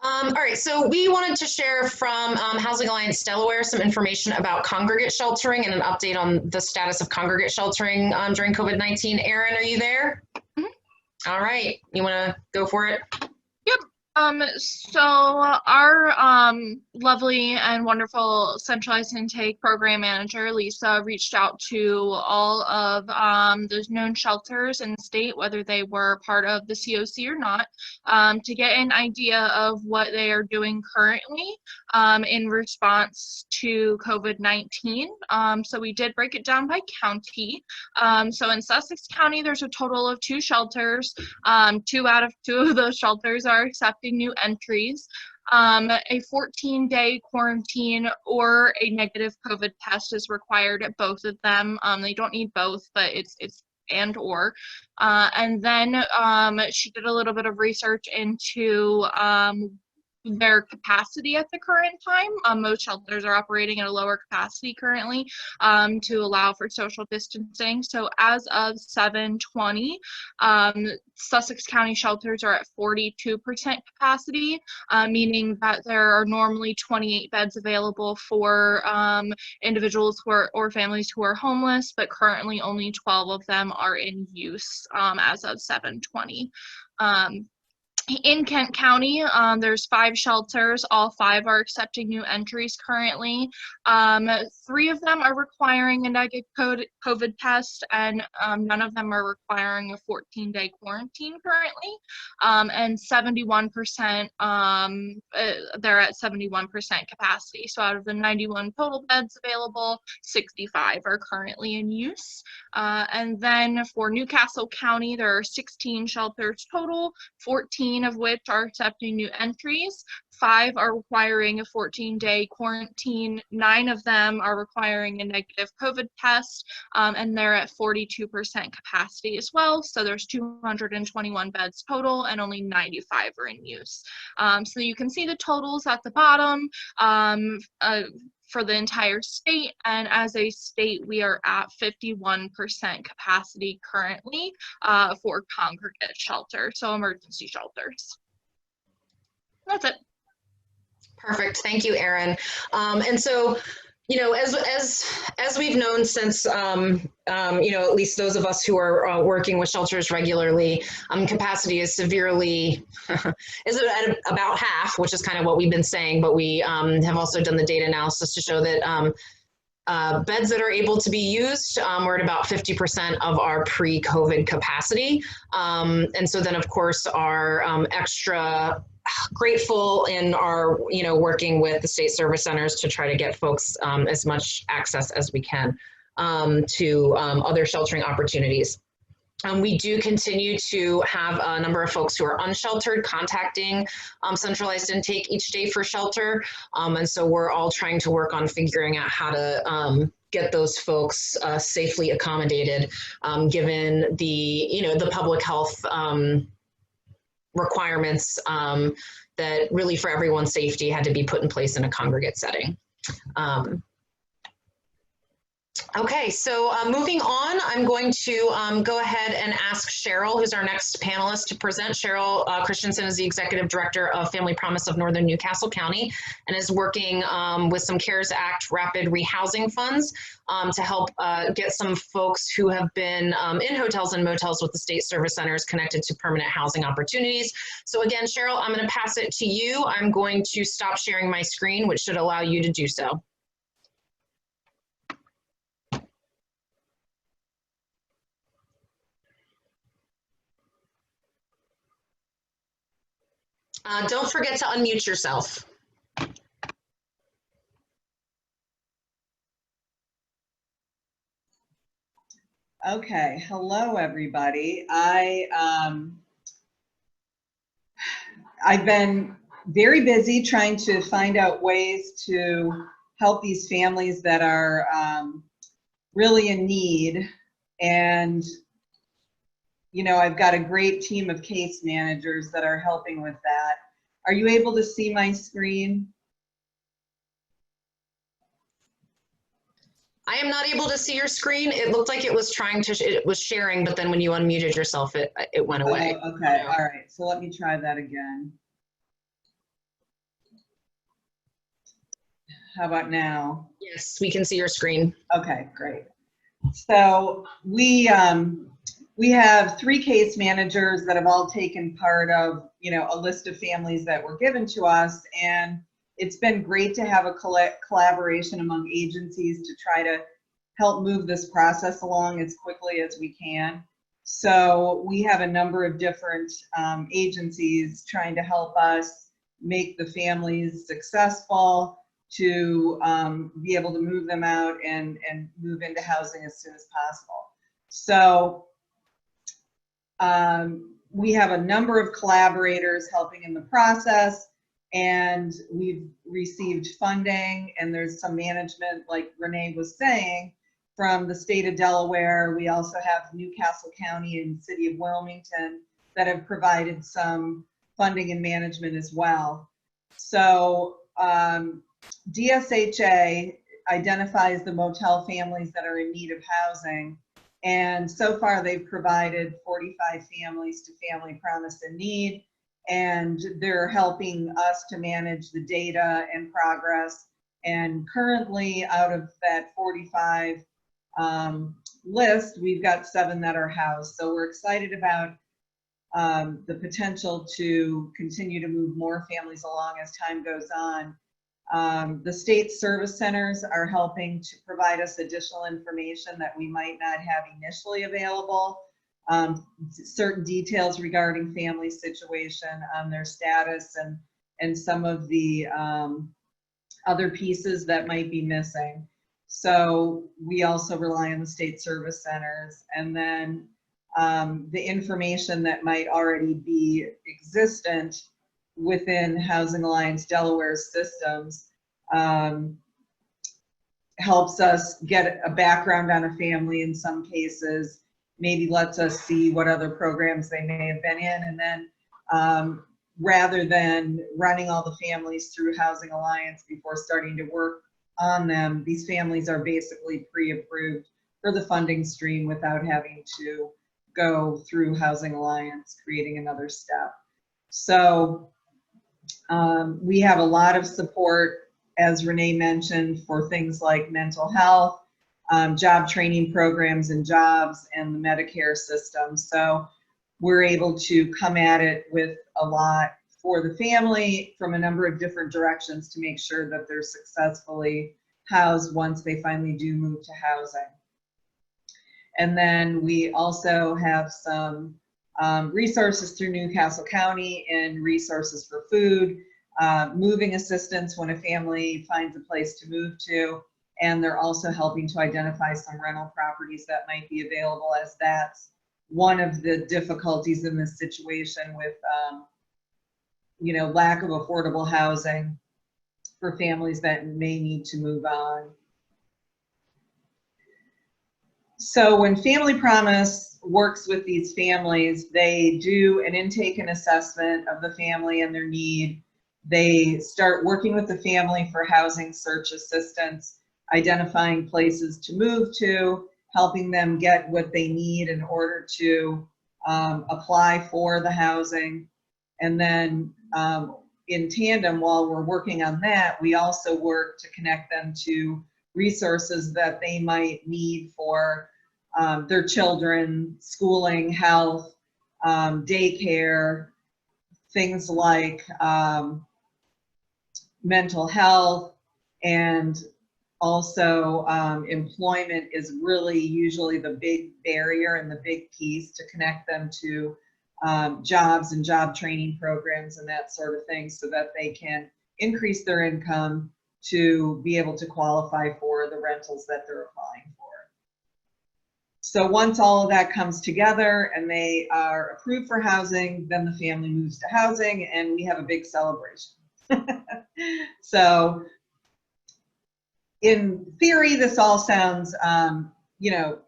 All right, so we wanted to share from Housing Alliance Delaware some information about congregate sheltering and an update on the status of congregate sheltering during COVID-19. Erin, are you there? Mm-hmm. All right, you want to go for it?
Yep. So our lovely and wonderful centralized intake program manager, Lisa, reached out to all of those known shelters in the state, whether they were part of the CoC or not, to get an idea of what they are doing currently in response to COVID-19. So we did break it down by county. So in Sussex County, there's a total of 2 shelters. 2 out of those shelters are accepting new entries. A 14-day quarantine or a negative COVID test is required at both of them. They don't need both, but it's and or. And then she did a little bit of research into their capacity at the current time. Most shelters are operating at a lower capacity currently to allow for social distancing. So as of 7/20, Sussex County shelters are at 42% capacity, meaning that there are normally 28 beds available for individuals who are, or families who are homeless, but currently only 12 of them are in use as of 7/20. In Kent County, there's 5 shelters. All 5 are accepting new entries currently. 3 of them are requiring a negative COVID test, and none of them are requiring a 14-day quarantine currently. And 71%, they're at 71% capacity. So out of the 91 total beds available, 65 are currently in use. And then for Newcastle County, there are 16 shelters total, 14 of which are accepting new entries. 5 are requiring a 14-day quarantine. 9 of them are requiring a negative COVID test, and they're at 42% capacity as well. So there's 221 beds total, and only 95 are in use. So you can see the totals at the bottom for the entire state, and as a state, we are at 51% capacity currently for congregate shelter, so emergency shelters. That's it.
Perfect. Thank you, Erin. And so, you know, as we've known since, you know, at least those of us who are working with shelters regularly, capacity is severely, is at about half, which is kind of what we've been saying, but we have also done the data analysis to show that beds that are able to be used, we're at about 50% of our pre-COVID capacity. And so then, of course, our extra grateful in our, you know, working with the state service centers to try to get folks as much access as we can to other sheltering opportunities. We do continue to have a number of folks who are unsheltered contacting centralized intake each day for shelter. And so we're all trying to work on figuring out how to get those folks safely accommodated, given the public health requirements that really for everyone's safety had to be put in place in a congregate setting. Okay, so moving on, I'm going to go ahead and ask Cheryl, who's our next panelist, to present. Cheryl Christensen is the Executive Director of Family Promise of Northern Newcastle County and is working with some CARES Act rapid rehousing funds to help get some folks who have been in hotels and motels with the state service centers connected to permanent housing opportunities. So again, Cheryl, I'm going to pass it to you. I'm going to stop sharing my screen, which should allow you to do so. Don't forget to unmute yourself.
Okay, hello everybody. I've been very busy trying to find out ways to help these families that are really in need, and you know, I've got a great team of case managers that are helping with that. Are you able to see my screen?
I am not able to see your screen. It looked like it was it was sharing, but then when you unmuted yourself, it went away.
Oh, okay, all right, so let me try that again. How about now?
Yes, we can see your screen.
Okay, great. So we have 3 case managers that have all taken part of, you know, a list of families that were given to us, and it's been great to have a collaboration among agencies to try to help move this process along as quickly as we can. So we have a number of different agencies trying to help us make the families successful, to be able to move them out and move into housing as soon as possible. So we have a number of collaborators helping in the process, and we've received funding, and there's some management, like Renee was saying, from the state of Delaware. We also have Newcastle County and City of Wilmington that have provided some funding and management as well. So DSHA identifies the motel families that are in need of housing, and so far they've provided 45 families to Family Promise in Need, and they're helping us to manage the data and progress. And currently, out of that 45 list, we've got 7 that are housed. So we're excited about the potential to continue to move more families along as time goes on. The state service centers are helping to provide us additional information that we might not have initially available. Certain details regarding family situation, their status, and some of the other pieces that might be missing. So we also rely on the state service centers, and then the information that might already be existent within Housing Alliance Delaware's systems helps us get a background on a family in some cases, maybe lets us see what other programs they may have been in, and then rather than running all the families through Housing Alliance before starting to work on them, these families are basically pre-approved for the funding stream without having to go through Housing Alliance, creating another step. So we have a lot of support, as Renee mentioned, for things like mental health, job training programs and jobs, and the Medicare system. So we're able to come at it with a lot for the family from a number of different directions to make sure that they're successfully housed once they finally do move to housing. And then we also have some resources through Newcastle County and resources for food, moving assistance when a family finds a place to move to, and they're also helping to identify some rental properties that might be available, as that's one of the difficulties in this situation with, you know, lack of affordable housing for families that may need to move on. So when Family Promise works with these families, they do an intake and assessment of the family and their need. They start working with the family for housing search assistance, identifying places to move to, helping them get what they need in order to apply for the housing. And then in tandem, while we're working on that, we also work to connect them to resources that they might need for their children, schooling, health, daycare, things like mental health, and also employment is really usually the big barrier and the big piece to connect them to jobs and job training programs and that sort of thing, so that they can increase their income to be able to qualify for the rentals that they're applying for. So once all of that comes together and they are approved for housing, then the family moves to housing and we have a big celebration. So in theory, this all sounds, you know,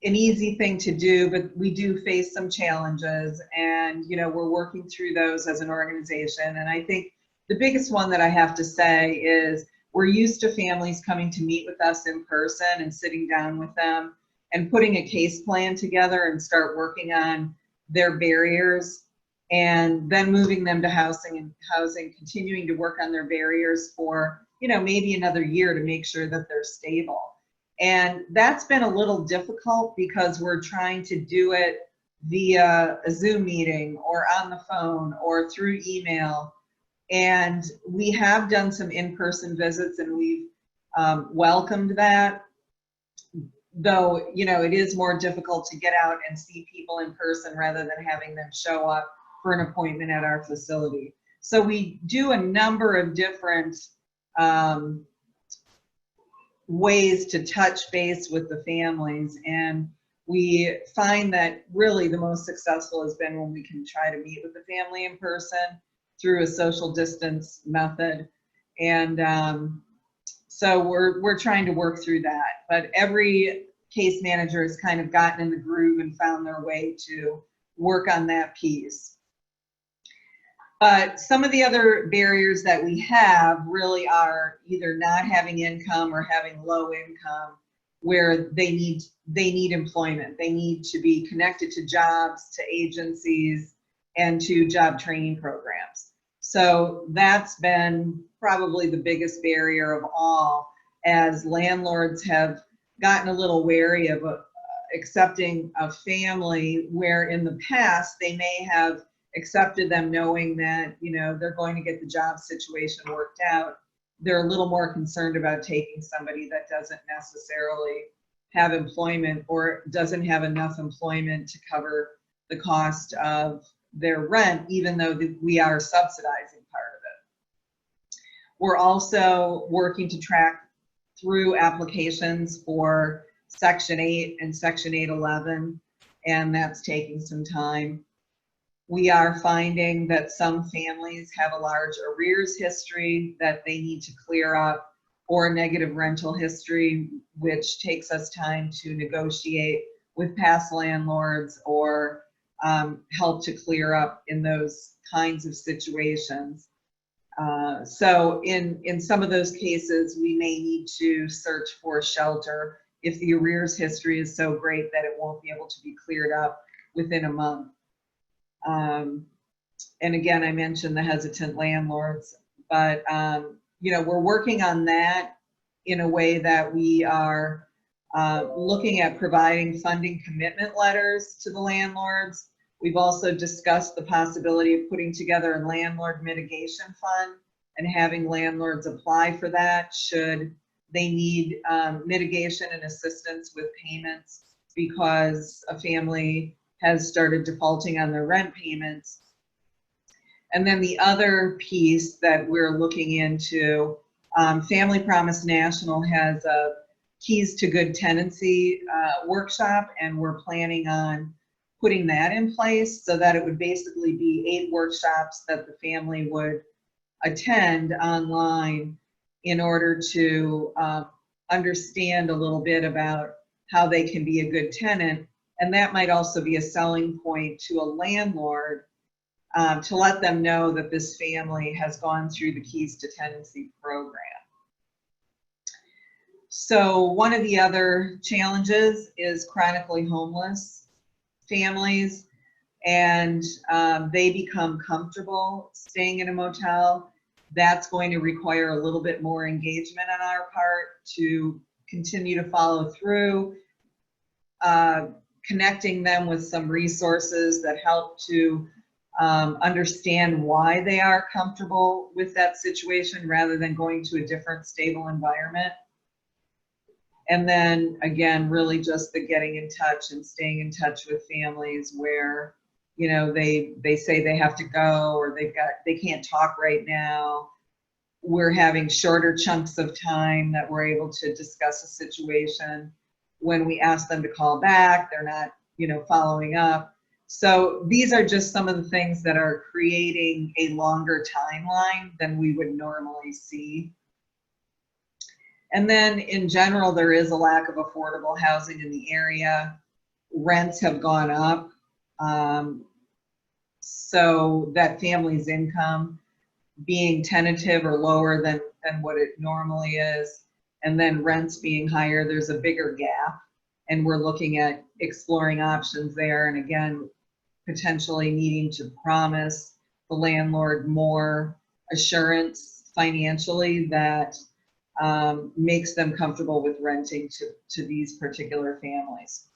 an easy thing to do, but we do face some challenges, and, you know, we're working through those as an organization. And I think the biggest one that I have to say is we're used to families coming to meet with us in person and sitting down with them and putting a case plan together and start working on their barriers, and then moving them to housing, continuing to work on their barriers for, you know, maybe another year to make sure that they're stable. And that's been a little difficult because we're trying to do it via a Zoom meeting or on the phone or through email. And we have done some in-person visits and we've welcomed that. Though, you know, it is more difficult to get out and see people in person rather than having them show up for an appointment at our facility. So we do a number of different ways to touch base with the families, and we find that really the most successful has been when we can try to meet with the family in person through a social distance method. And so we're trying to work through that, but every case manager has kind of gotten in the groove and found their way to work on that piece. But some of the other barriers that we have really are either not having income or having low income, where they need employment. They need to be connected to jobs, to agencies, and to job training programs. So that's been probably the biggest barrier of all, as landlords have gotten a little wary of accepting a family where in the past they may have accepted them knowing that, you know, they're going to get the job situation worked out. They're a little more concerned about taking somebody that doesn't necessarily have employment or doesn't have enough employment to cover the cost of their rent, even though we are subsidizing part of it. We're also working to track through applications for Section 8 and Section 811, and that's taking some time. We are finding that some families have a large arrears history that they need to clear up, or negative rental history, which takes us time to negotiate with past landlords or help to clear up in those kinds of situations. So in some of those cases, we may need to search for shelter if the arrears history is so great that it won't be able to be cleared up within a month. And again, I mentioned the hesitant landlords, but you know, we're working on that in a way that we are looking at providing funding commitment letters to the landlords. We've also discussed the possibility of putting together a landlord mitigation fund and having landlords apply for that should they need mitigation and assistance with payments because a family has started defaulting on their rent payments. And then the other piece that we're looking into, Family Promise National has a Keys to Good Tenancy workshop, and we're planning on putting that in place so that it would basically be 8 workshops that the family would attend online in order to understand a little bit about how they can be a good tenant. And that might also be a selling point to a landlord to let them know that this family has gone through the Keys to Tenancy program. So one of the other challenges is chronically homeless families, and they become comfortable staying in a motel. That's going to require a little bit more engagement on our part to continue to follow through, connecting them with some resources that help to understand why they are comfortable with that situation rather than going to a different stable environment. And then again, really just the getting in touch and staying in touch with families where, you know, they say they have to go, or they can't talk right now. We're having shorter chunks of time that we're able to discuss a situation. When we ask them to call back, they're not, you know, following up. So these are just some of the things that are creating a longer timeline than we would normally see. And then in general, there is a lack of affordable housing in the area. Rents have gone up, so that family's income being tentative or lower than what it normally is, and then rents being higher, there's a bigger gap. And we're looking at exploring options there. And again, potentially needing to promise the landlord more assurance financially that makes them comfortable with renting to these particular families.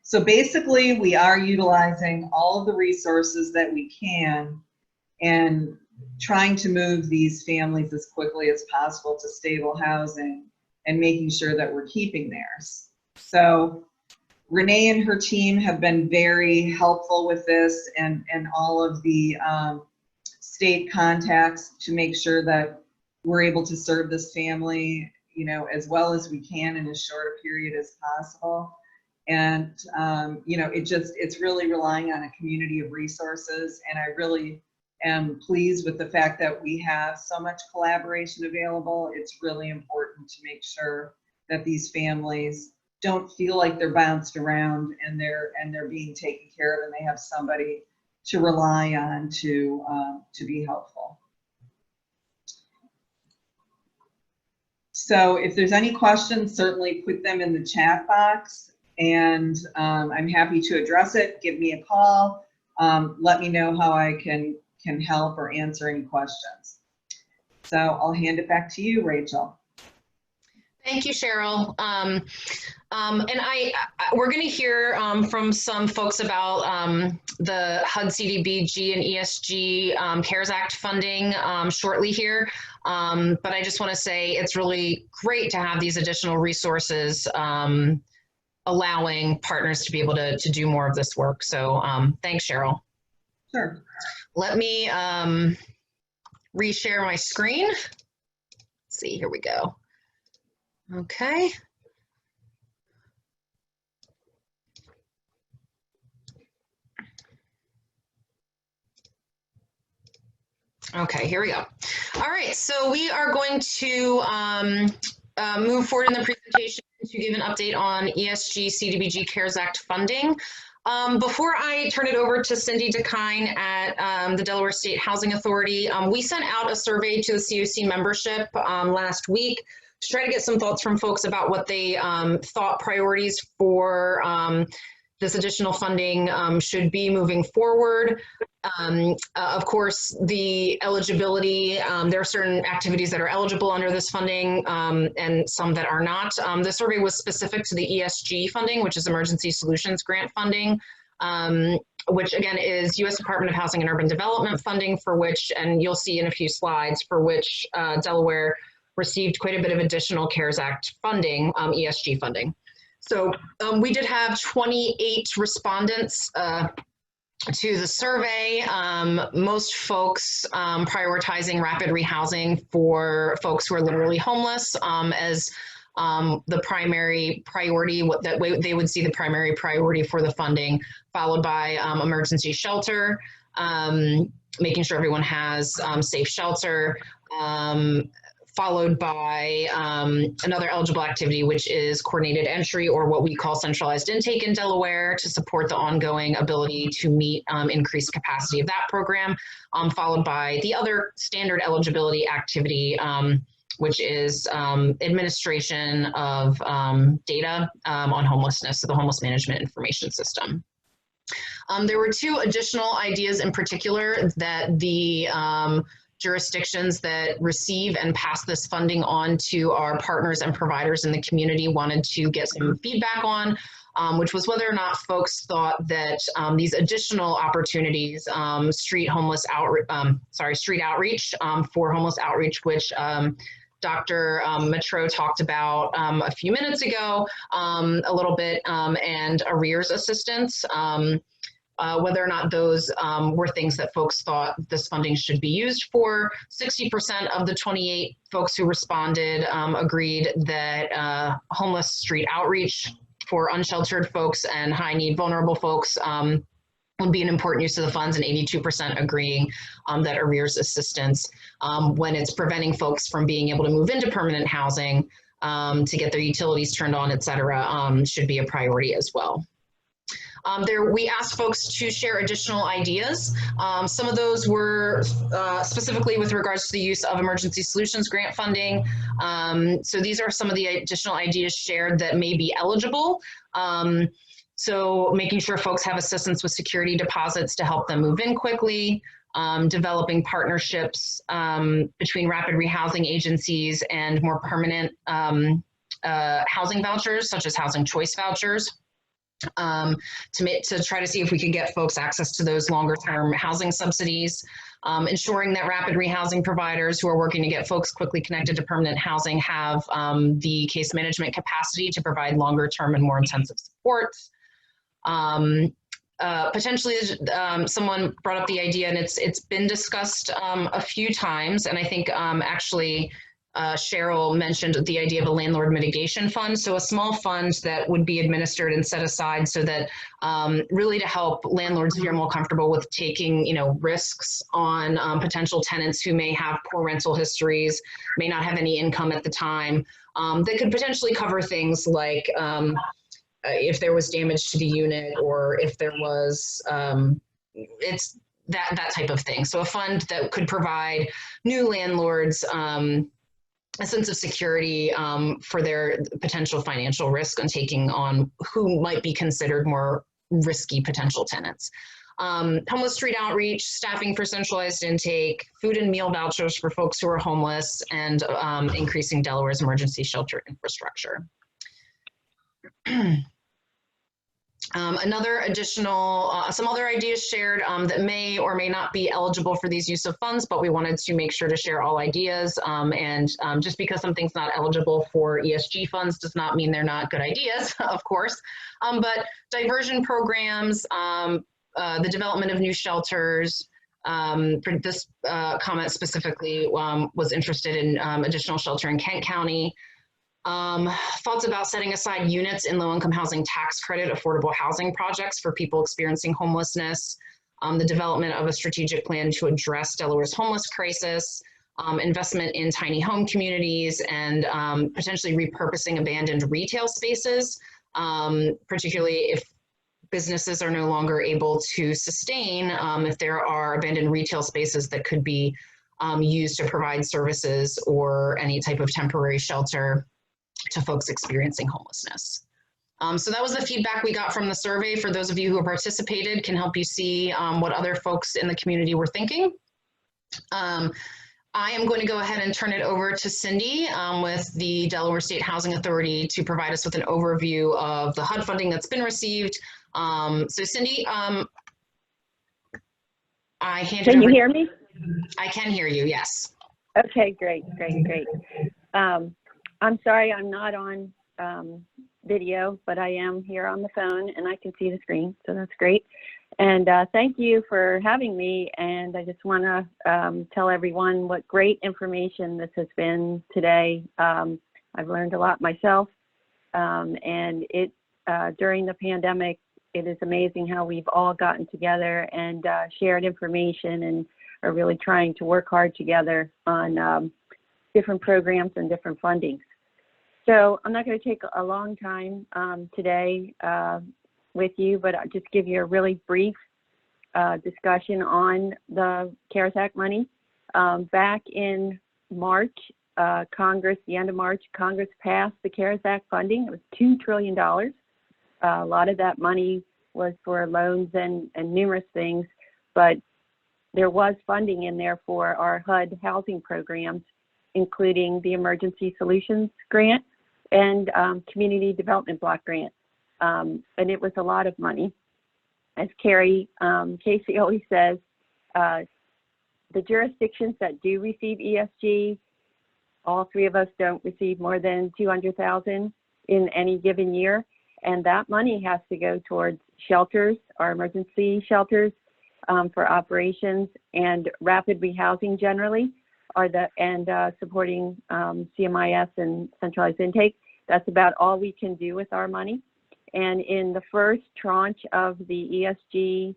So basically, we are utilizing all of the resources that we can and trying to move these families as quickly as possible to stable housing and making sure that we're keeping theirs. So Renee and her team have been very helpful with this, and all of the state contacts to make sure that we're able to serve this family, you know, as well as we can in as short a period as possible. And, you know, it's really relying on a community of resources. And I really am pleased with the fact that we have so much collaboration available. It's really important to make sure that these families don't feel like they're bounced around and they're being taken care of, and they have somebody to rely on to be helpful. So if there's any questions, certainly put them in the chat box, and I'm happy to address it. Give me a call. Let me know how I can help or answer any questions. So I'll hand it back to you, Rachel.
Thank you, Cheryl. We're going to hear from some folks about the HUD CDBG and ESG CARES Act funding shortly here. But I just want to say it's really great to have these additional resources allowing partners to be able to do more of this work. So thanks, Cheryl.
Sure.
Let me reshare my screen. Let's see, here we go. Okay. Okay, here we go. All right, so we are going to move forward in the presentation to give an update on ESG CDBG CARES Act funding. Before I turn it over to Cindy DeKine at the Delaware State Housing Authority, we sent out a survey to the CoC membership last week to try to get some thoughts from folks about what they thought priorities for this additional funding should be moving forward. Of course, the eligibility, there are certain activities that are eligible under this funding and some that are not. The survey was specific to the ESG funding, which is Emergency Solutions Grant funding, which again is U.S. Department of Housing and Urban Development funding, for which, and you'll see in a few slides, for which Delaware received quite a bit of additional CARES Act funding, ESG funding. So we did have 28 respondents to the survey. Most folks prioritizing rapid rehousing for folks who are literally homeless as the primary priority, what that way they would see the primary priority for the funding, followed by emergency shelter, making sure everyone has safe shelter, followed by another eligible activity, which is coordinated entry, or what we call centralized intake in Delaware, to support the ongoing ability to meet increased capacity of that program, followed by the other standard eligibility activity, which is administration of data on homelessness, so the homeless management information system. There were two additional ideas in particular that the jurisdictions that receive and pass this funding on to our partners and providers in the community wanted to get some feedback on, which was whether or not folks thought that these additional opportunities, street outreach for homeless outreach, which Dr. Metro talked about a few minutes ago, a little bit, and arrears assistance, whether or not those were things that folks thought this funding should be used for. 60% of the 28 folks who responded agreed that homeless street outreach for unsheltered folks and high need vulnerable folks would be an important use of the funds, and 82% agreeing that arrears assistance, when it's preventing folks from being able to move into permanent housing to get their utilities turned on, et cetera, should be a priority as well. We asked folks to share additional ideas. Some of those were specifically with regards to the use of emergency solutions grant funding. So these are some of the additional ideas shared that may be eligible. So making sure folks have assistance with security deposits to help them move in quickly, developing partnerships between rapid rehousing agencies and more permanent housing vouchers, such as housing choice vouchers. To try to see if we can get folks access to those longer term housing subsidies, ensuring that rapid rehousing providers who are working to get folks quickly connected to permanent housing have the case management capacity to provide longer term and more intensive supports. Potentially, someone brought up the idea, and it's been discussed a few times, and I think actually Cheryl mentioned the idea of a landlord mitigation fund. So a small fund that would be administered and set aside so that really to help landlords feel more comfortable with taking, risks on potential tenants who may have poor rental histories, may not have any income at the time, that could potentially cover things like if there was damage to the unit, or if there was, it's that type of thing. So a fund that could provide new landlords a sense of security for their potential financial risk on taking on who might be considered more risky potential tenants. Homeless street outreach, staffing for centralized intake, food and meal vouchers for folks who are homeless, and increasing Delaware's emergency shelter infrastructure. Another additional, some other ideas shared that may or may not be eligible for these use of funds, but we wanted to make sure to share all ideas. And just because something's not eligible for ESG funds does not mean they're not good ideas, of course. But diversion programs, the development of new shelters, for this comment specifically was interested in additional shelter in Kent County. Thoughts about setting aside units in low-income housing tax credit affordable housing projects for people experiencing homelessness, the development of a strategic plan to address Delaware's homeless crisis, investment in tiny home communities, and potentially repurposing abandoned retail spaces, particularly if businesses are no longer able to sustain, if there are abandoned retail spaces that could be used to provide services or any type of temporary shelter to folks experiencing homelessness. So that was the feedback we got from the survey. For those of you who participated, can help you see what other folks in the community were thinking. I am going to go ahead and turn it over to Cindy with the Delaware State Housing Authority to provide us with an overview of the HUD funding that's been received. So Cindy, I hand it over.
Can you hear me?
I can hear you, yes.
Okay, great. I'm sorry I'm not on video, but I am here on the phone and I can see the screen, so that's great. And thank you for having me. And I just want to tell everyone what great information this has been today. I've learned a lot myself. And during the pandemic, it is amazing how we've all gotten together and shared information and are really trying to work hard together on different programs and different fundings. So I'm not going to take a long time today with you, but I'll just give you a really brief discussion on the CARES Act money. Back in March, the end of March, Congress passed the CARES Act funding. It was $2 trillion. A lot of that money was for loans and numerous things, but there was funding in there for our HUD housing programs, including the Emergency Solutions Grant and Community Development Block Grant. And it was a lot of money. As Carrie Casey always says, the jurisdictions that do receive ESG, all three of us don't receive more than $200,000 in any given year. And that money has to go towards shelters, our emergency shelters for operations, and rapid rehousing generally, and supporting CMIS and centralized intake. That's about all we can do with our money. And in the first tranche of the ESG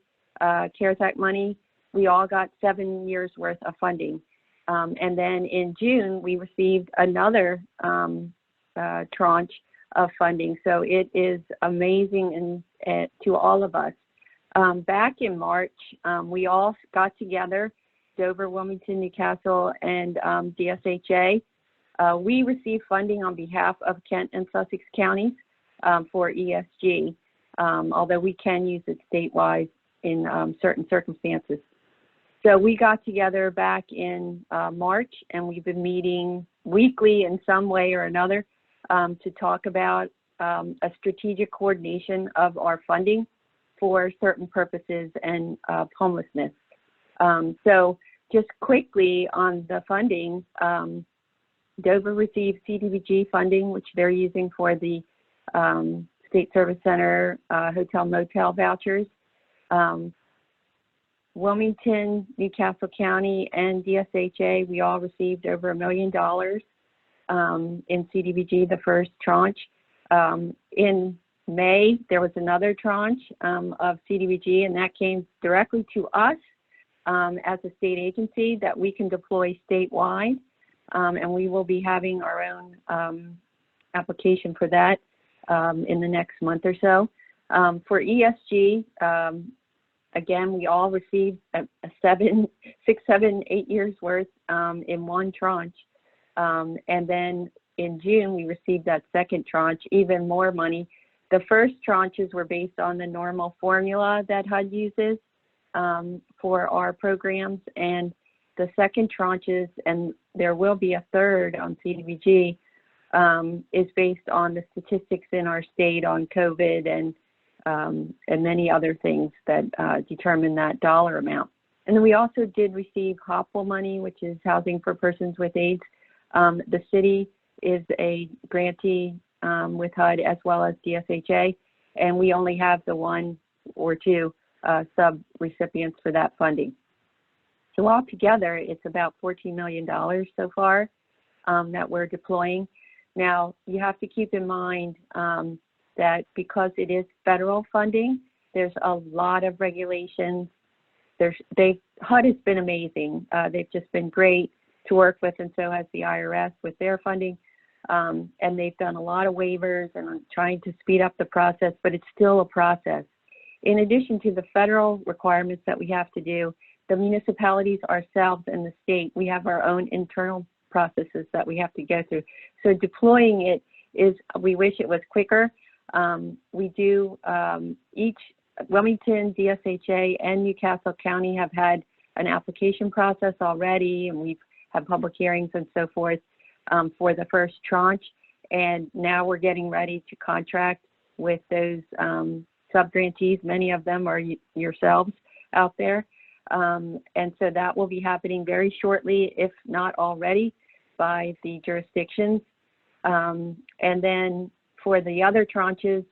CARES Act money, we all got 7 years worth of funding. And then in June, we received another tranche of funding. So it is amazing to all of us. Back in March, we all got together, Dover, Wilmington, Newcastle, and DSHA. We received funding on behalf of Kent and Sussex counties for ESG, although we can use it statewide in certain circumstances. So we got together back in March, and we've been meeting weekly in some way or another to talk about a strategic coordination of our funding for certain purposes and homelessness. So just quickly on the funding, Dover received CDBG funding, which they're using for the State Service Center hotel motel vouchers. Wilmington, Newcastle County, and DSHA, we all received over $1 million in CDBG, the first tranche. In May, there was another tranche of CDBG, and that came directly to us as a state agency that we can deploy statewide, and we will be having our own application for that in the next month or so. For ESG, again, we all received 6, 7, 8 years worth in one tranche. And then in June, we received that second tranche, even more money. The first tranches were based on the normal formula that HUD uses for our programs. And the second tranches, and there will be a third on CDBG, is based on the statistics in our state on COVID and many other things that determine that dollar amount. And then we also did receive HOPWEL money, which is Housing for Persons with AIDS. The city is a grantee with HUD as well as DSHA, and we only have the 1 or 2 sub-recipients for that funding. So altogether, it's about $14 million so far that we're deploying. Now, you have to keep in mind that because it is federal funding, there's a lot of regulations. HUD has been amazing. They've just been great to work with, and so has the IRS with their funding. And they've done a lot of waivers and trying to speed up the process, but it's still a process. In addition to the federal requirements that we have to do, the municipalities ourselves and the state, we have our own internal processes that we have to go through. So deploying it we wish it was quicker. We do, each Wilmington, DSHA, and Newcastle County have had an application process already, and we've had public hearings and so forth for the first tranche. And now we're getting ready to contract with those sub-grantees. Many of them are yourselves out there. And so that will be happening very shortly, if not already, by the jurisdictions. And then for the other tranches,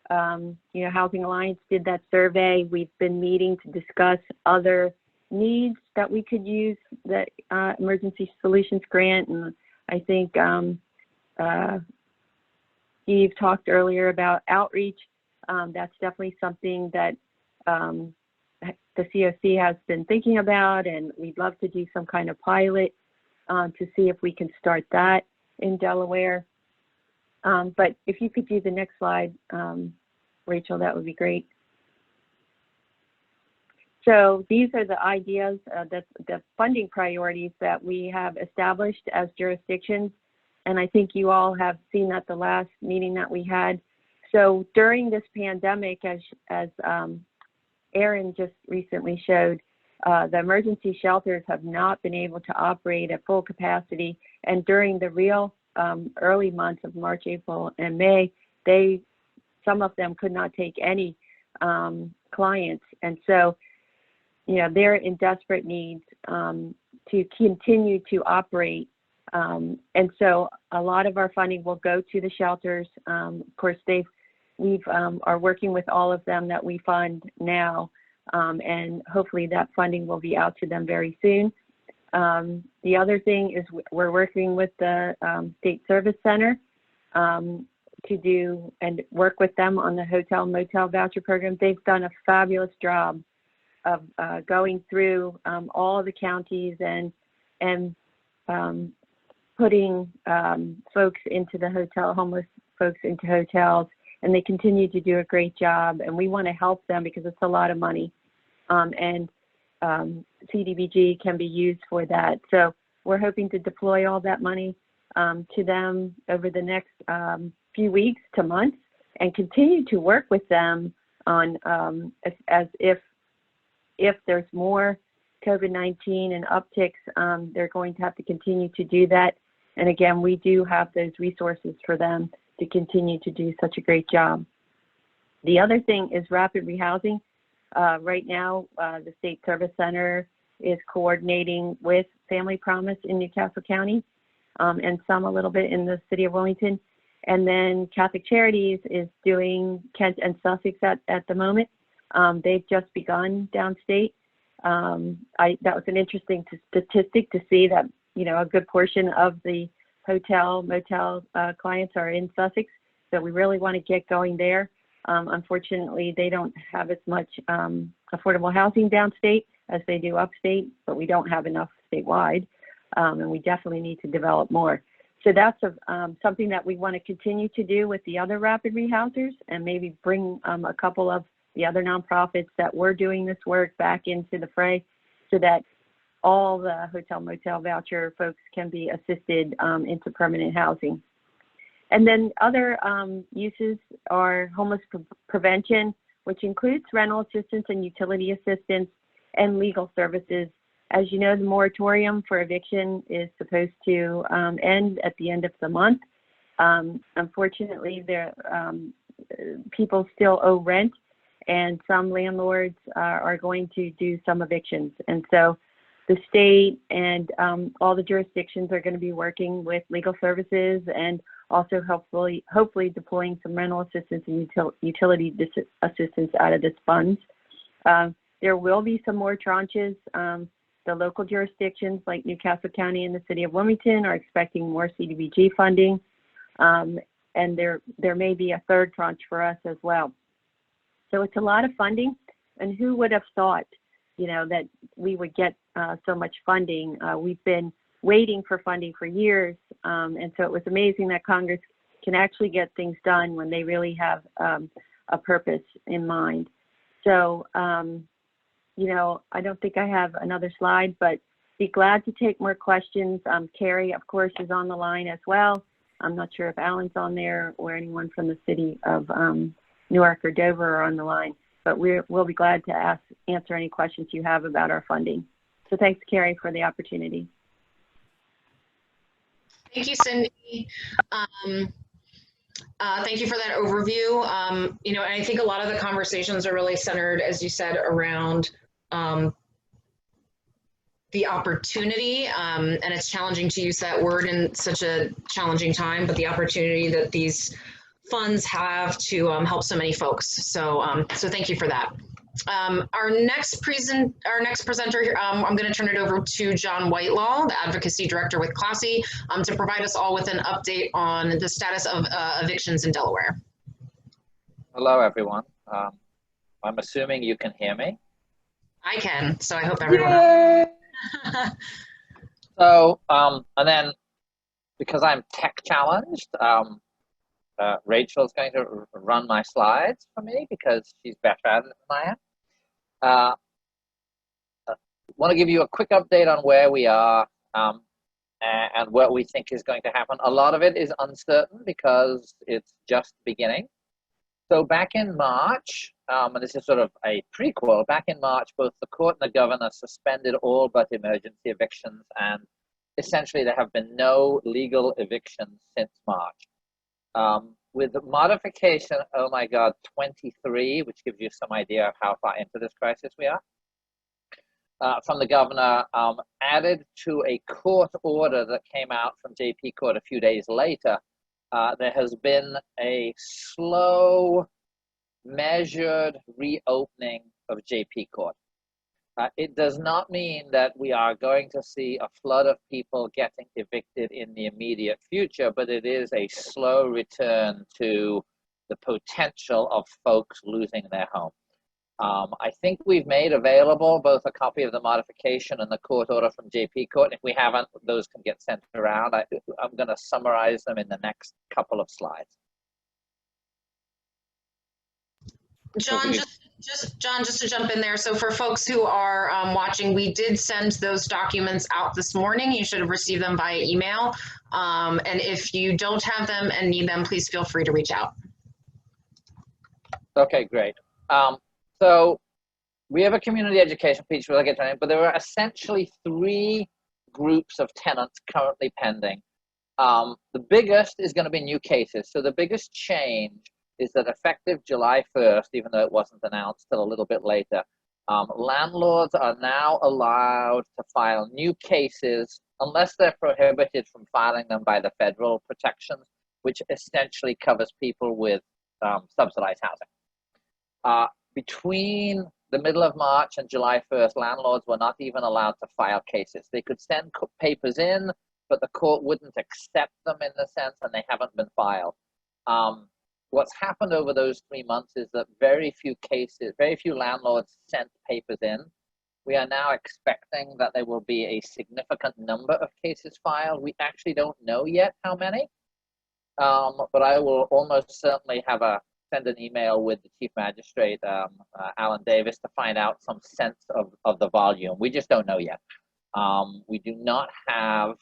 Housing Alliance did that survey. We've been meeting to discuss other needs that we could use the Emergency Solutions Grant. And I think Steve talked earlier about outreach. That's definitely something that the CoC has been thinking about, and we'd love to do some kind of pilot to see if we can start that in Delaware. But if you could do the next slide, Rachel, that would be great. So these are the ideas, the funding priorities that we have established as jurisdictions. And I think you all have seen at the last meeting that we had. So during this pandemic, as Aaron just recently showed, the emergency shelters have not been able to operate at full capacity. And during the real early months of March, April, and May, some of them could not take any clients. And so, you know, they're in desperate need to continue to operate. And so a lot of our funding will go to the shelters. Of course, we are working with all of them that we fund now, and hopefully that funding will be out to them very soon. The other thing is we're working with the State Service Center to do and work with them on the hotel motel voucher program. They've done a fabulous job of going through all of the counties and putting folks into the hotel, homeless folks into hotels, and they continue to do a great job. And we want to help them because it's a lot of money, and CDBG can be used for that. So we're hoping to deploy all that money to them over the next few weeks to months, and continue to work with them on as if there's more COVID-19 and upticks, they're going to have to continue to do that. And again, we do have those resources for them to continue to do such a great job. The other thing is rapid rehousing. Right now, the State Service Center is coordinating with Family Promise in Newcastle County, and some a little bit in the city of Wilmington. And then Catholic Charities is doing Kent and Sussex at the moment. They've just begun downstate. That was an interesting statistic to see that, you know, a good portion of the hotel, motel clients are in Sussex. So we really want to get going there. Unfortunately, they don't have as much affordable housing downstate as they do upstate, but we don't have enough statewide, and we definitely need to develop more. So that's something that we want to continue to do with the other rapid rehousers, and maybe bring a couple of the other nonprofits that were doing this work back into the fray, so that all the hotel motel voucher folks can be assisted into permanent housing. And then other uses are homeless prevention, which includes rental assistance and utility assistance and legal services. As you know, the moratorium for eviction is supposed to end at the end of the month. Unfortunately, people still owe rent, and some landlords are going to do some evictions. And so the state and all the jurisdictions are going to be working with legal services, and also hopefully deploying some rental assistance and utility assistance out of this funds. There will be some more tranches. The local jurisdictions like Newcastle County and the city of Wilmington are expecting more CDBG funding. And there may be a third tranche for us as well. So it's a lot of funding, and who would have thought, you know, that we would get so much funding? We've been waiting for funding for years, and so it was amazing that Congress can actually get things done when they really have a purpose in mind. So, you know, I don't think I have another slide, but be glad to take more questions. Carrie, of course, is on the line as well. I'm not sure if Alan's on there or anyone from the city of Newark or Dover are on the line, but we'll be glad to answer any questions you have about our funding. So thanks, Carrie, for the opportunity.
Thank you, Cindy. Thank you for that overview. You know, and I think a lot of the conversations are really centered, as you said, around the opportunity, and it's challenging to use that word in such a challenging time, but the opportunity that these funds have to help so many folks. So, so thank you for that. Our next presenter, I'm going to turn it over to John Whitelaw, the Advocacy Director with CoC, to provide us all with an update on the status of evictions in Delaware.
Hello, everyone. I'm assuming you can hear me.
I can, so I hope everyone else.
So, and then because I'm tech challenged, Rachel's going to run my slides for me because she's better at it than I am. Want to give you a quick update on where we are and what we think is going to happen. A lot of it is uncertain because it's just beginning. So back in March, and this is sort of a prequel, back in March, both the court and the governor suspended all but emergency evictions, and essentially there have been no legal evictions since March. With the modification, oh my God, 23, which gives you some idea of how far into this crisis we are, from the governor, added to a court order that came out from JP Court a few days later, there has been a slow, measured reopening of JP Court. It does not mean that we are going to see a flood of people getting evicted in the immediate future, but it is a slow return to the potential of folks losing their home. I think we've made available both a copy of the modification and the court order from JP Court. If we haven't, those can get sent around. I'm going to summarize them in the next couple of slides.
John, just to jump in there. So for folks who are watching, we did send those documents out this morning. You should have received them via email. And if you don't have them and need them, please feel free to reach out.
Okay, great. So we have a community education piece where I get to it, but there are essentially 3 groups of tenants currently pending. The biggest is going to be new cases. So the biggest change is that effective July 1st, even though it wasn't announced till a little bit later, landlords are now allowed to file new cases unless they're prohibited from filing them by the federal protections, which essentially covers people with subsidized housing. Between the middle of March and July 1st, landlords were not even allowed to file cases. They could send papers in, but the court wouldn't accept them in the sense, and they haven't been filed. What's happened over those 3 months is that very few landlords sent papers in. We are now expecting that there will be a significant number of cases filed. We actually don't know yet how many, but I will almost certainly send an email with the Chief Magistrate, Alan Davis, to find out some sense of the volume. We just don't know yet. We do not have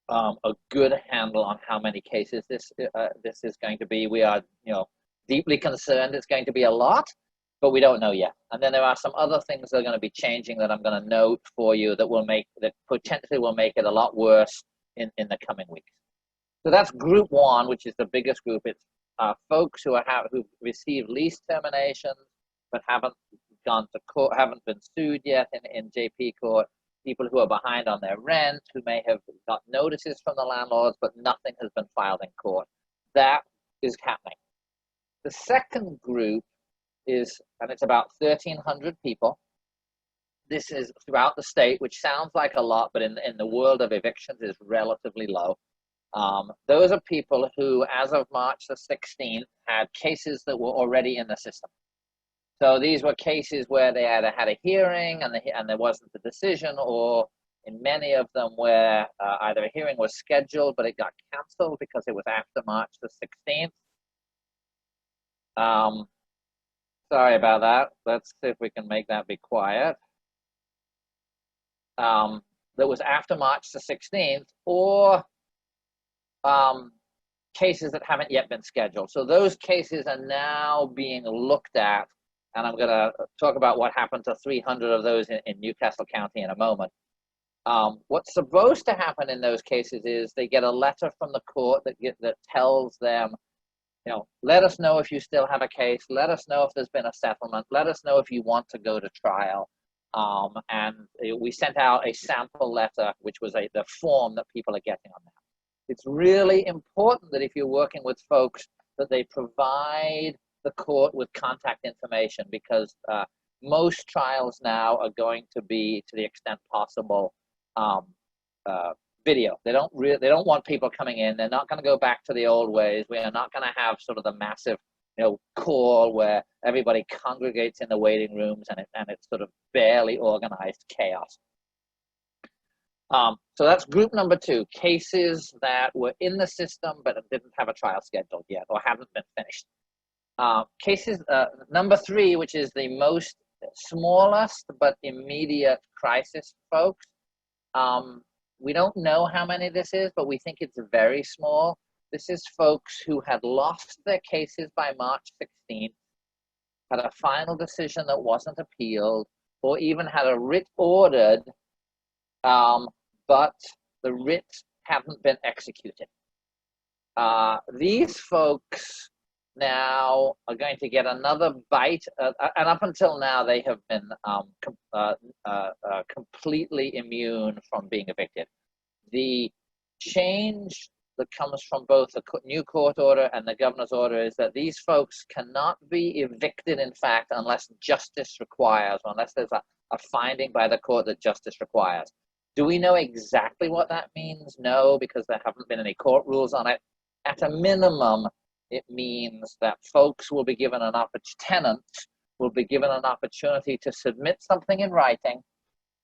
a good handle on how many cases this is going to be. We are, deeply concerned it's going to be a lot, but we don't know yet. And then there are some other things that are going to be changing that I'm going to note for you that potentially will make it a lot worse in the coming weeks. So that's group 1, which is the biggest group. It's folks who've received lease terminations but haven't gone to court, haven't been sued yet in JP Court. People who are behind on their rent, who may have got notices from the landlords, but nothing has been filed in court. That is happening. The second group is, and it's about 1,300 people. This is throughout the state, which sounds like a lot, but in the world of evictions is relatively low. Those are people who, as of March the 16th, had cases that were already in the system. So these were cases where they either had a hearing and there wasn't a decision, or in many of them where either a hearing was scheduled but it got canceled because it was after March the 16th. Sorry about that. Let's see if we can make that be quiet. That was after March the 16th, or cases that haven't yet been scheduled. So those cases are now being looked at, and I'm going to talk about what happened to 300 of those in Newcastle County in a moment. What's supposed to happen in those cases is they get a letter from the court that tells them, let us know if you still have a case, let us know if there's been a settlement, let us know if you want to go to trial. And we sent out a sample letter, which was the form that people are getting on that. It's really important that if you're working with folks, that they provide the court with contact information, because most trials now are going to be, to the extent possible, video. They don't want people coming in. They're not going to go back to the old ways. We are not going to have sort of the massive, call where everybody congregates in the waiting rooms and it's sort of barely organized chaos. So that's group number 2, cases that were in the system but didn't have a trial scheduled yet or haven't been finished. Cases number 3, which is the most smallest but immediate crisis, folks. We don't know how many this is, but we think it's very small. This is folks who had lost their cases by March 16th, had a final decision that wasn't appealed, or even had a writ ordered, but the writ haven't been executed. These folks now are going to get another bite, and up until now they have been completely immune from being evicted. The change that comes from both the new court order and the governor's order is that these folks cannot be evicted, in fact, unless justice requires, or unless there's a finding by the court that justice requires. Do we know exactly what that means? No, because there haven't been any court rules on it. At a minimum, it means that folks will be given an opportunity, tenants will be given an opportunity to submit something in writing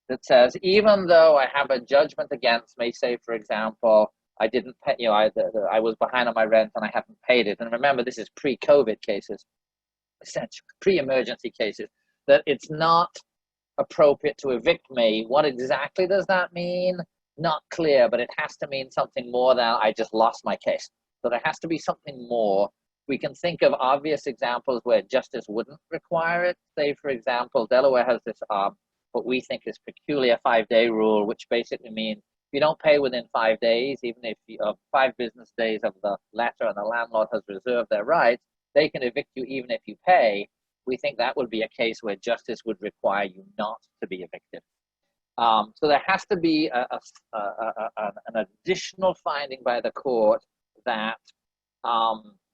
that says, even though I have a judgment against me, say, for example, I didn't pay, I was behind on my rent and I haven't paid it. And remember, this is pre-COVID cases, essentially pre-emergency cases, that it's not appropriate to evict me. What exactly does that mean? Not clear, but it has to mean something more than I just lost my case. So there has to be something more. We can think of obvious examples where justice wouldn't require it. Say, for example, Delaware has this, what we think is peculiar 5-day rule, which basically means if you don't pay within 5 days, even if 5 business days of the letter and the landlord has reserved their rights, they can evict you even if you pay. We think that would be a case where justice would require you not to be evicted. So there has to be an additional finding by the court that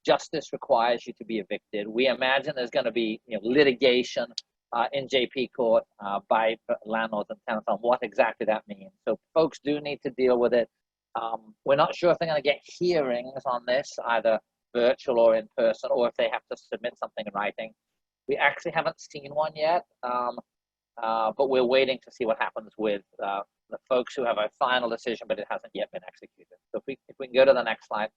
justice requires you to be evicted. We imagine there's going to be litigation in JP court by landlords and tenants on what exactly that means. So folks do need to deal with it. We're not sure if they're going to get hearings on this, either virtual or in person, or if they have to submit something in writing. We actually haven't seen one yet, but we're waiting to see what happens with the folks who have a final decision, but it hasn't yet been executed. So if we can go to the next slide.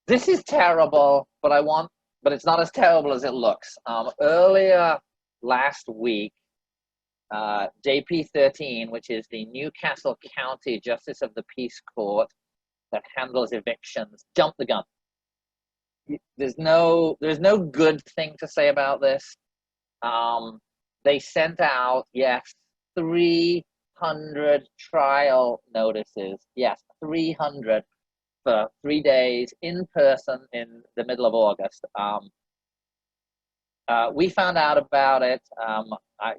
This is terrible, but it's not as terrible as it looks. Earlier last week, JP 13, which is the Newcastle County Justice of the Peace Court that handles evictions, jumped the gun. There's no good thing to say about this. They sent out, yes, 300 trial notices. Yes, 300 for 3 days in person in the middle of August. We found out about it.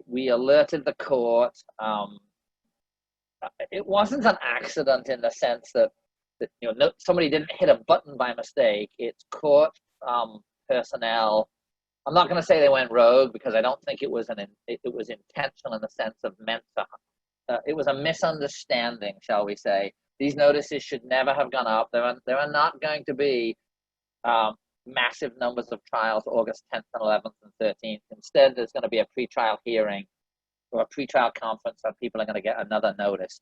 We alerted the court. It wasn't an accident in the sense that somebody didn't hit a button by mistake. It's court personnel. I'm not going to say they went rogue, because I don't think it was intentional in the sense of meant to. It was a misunderstanding, shall we say. These notices should never have gone up. There are not going to be massive numbers of trials August 10th and 11th and 13th. Instead, there's going to be a pretrial hearing or a pretrial conference, and people are going to get another notice.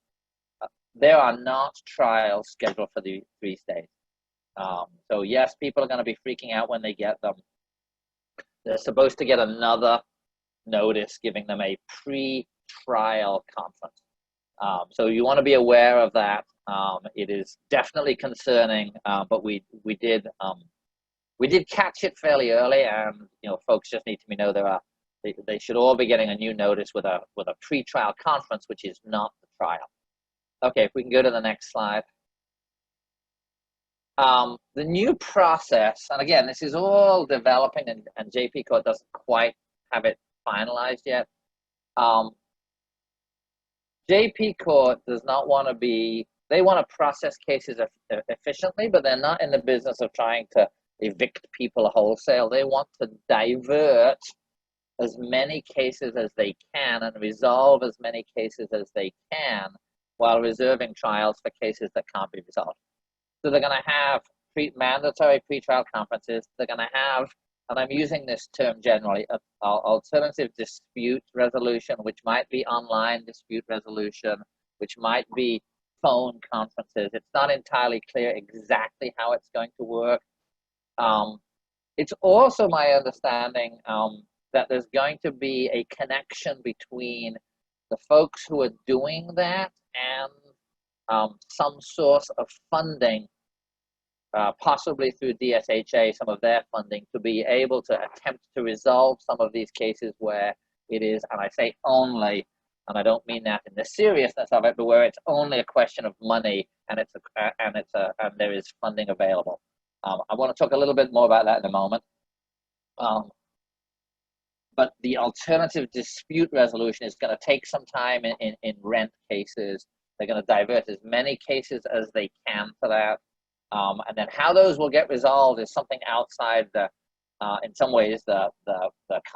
There are not trials scheduled for the 3 states. So yes, people are going to be freaking out when they get them. They're supposed to get another notice giving them a pre-trial conference. So you want to be aware of that. It is definitely concerning, but we did catch it fairly early, and folks just need to know they should all be getting a new notice with a pre-trial conference, which is not the trial. Okay, if we can go to the next slide. The new process, and again, this is all developing, and JP Court doesn't quite have it finalized yet. JP Court does not want to be They want to process cases efficiently, but they're not in the business of trying to evict people wholesale. They want to divert as many cases as they can and resolve as many cases as they can while reserving trials for cases that can't be resolved. So they're going to have mandatory pretrial conferences. They're going to have, and I'm using this term generally, alternative dispute resolution, which might be online dispute resolution, which might be phone conferences. It's not entirely clear exactly how it's going to work. It's also my understanding that there's going to be a connection between the folks who are doing that and some source of funding, possibly through DSHA, some of their funding, to be able to attempt to resolve some of these cases where it is, and I say only, and I don't mean that in the seriousness of it, but where it's only a question of money and there is funding available. I want to talk a little bit more about that in a moment. But the alternative dispute resolution is going to take some time in rent cases. They're going to divert as many cases as they can for that. And then how those will get resolved is something outside the, in some ways, the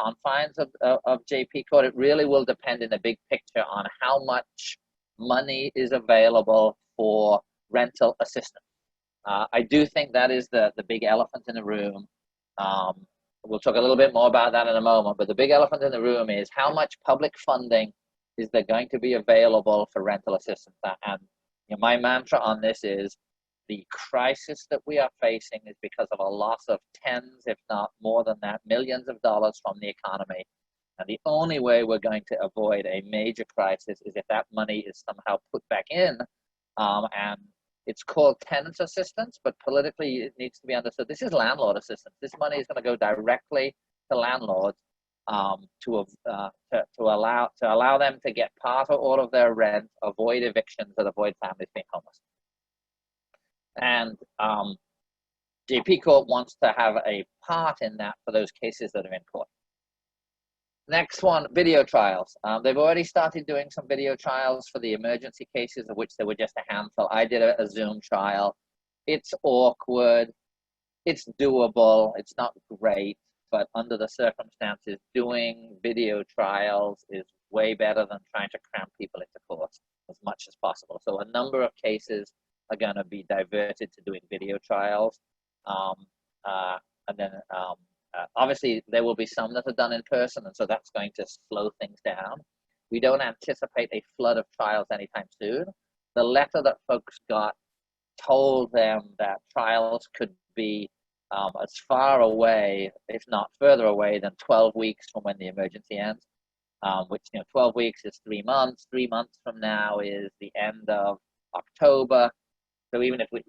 confines of JP Court. It really will depend in the big picture on how much money is available for rental assistance. I do think that is the big elephant in the room. We'll talk a little bit more about that in a moment, but the big elephant in the room is how much public funding is there going to be available for rental assistance. And you know, my mantra on this is the crisis that we are facing is because of a loss of tens, if not more than that, millions of dollars from the economy. And the only way we're going to avoid a major crisis is if that money is somehow put back in. And it's called tenant assistance, but politically it needs to be understood. This is landlord assistance. This money is going to go directly to landlords to allow them to get part or all of their rent, avoid evictions, and avoid families being homeless. And JP Court wants to have a part in that for those cases that are in court. Next one, video trials. They've already started doing some video trials for the emergency cases, of which there were just a handful. I did a Zoom trial. It's awkward. It's doable. It's not great, but under the circumstances, doing video trials is way better than trying to cram people into court as much as possible. So a number of cases are going to be diverted to doing video trials. Obviously, there will be some that are done in person, and so that's going to slow things down. We don't anticipate a flood of trials anytime soon. The letter that folks got told them that trials could be as far away, if not further away, than 12 weeks from when the emergency ends, which, 12 weeks is 3 months. 3 months from now is the end of October. So even if we,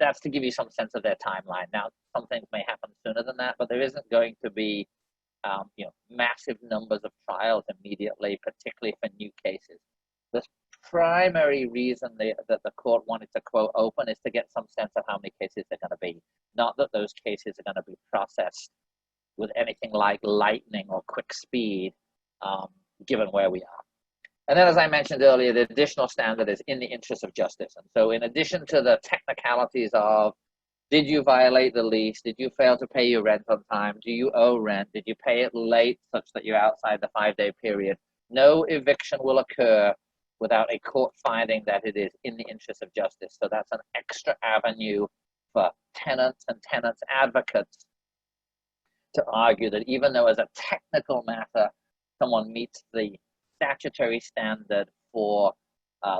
that's to give you some sense of their timeline. Now, some things may happen sooner than that, but there isn't going to be, massive numbers of trials immediately, particularly for new cases. The primary reason that the court wanted to quote open is to get some sense of how many cases they're going to be. Not that those cases are going to be processed with anything like lightning or quick speed, given where we are. And then, as I mentioned earlier, the additional standard is in the interest of justice. And so in addition to the technicalities of, did you violate the lease? Did you fail to pay your rent on time? Do you owe rent? Did you pay it late such that you're outside the 5-day period? No eviction will occur without a court finding that it is in the interest of justice. So that's an extra avenue for tenants and tenants advocates to argue that even though as a technical matter, someone meets the statutory standard for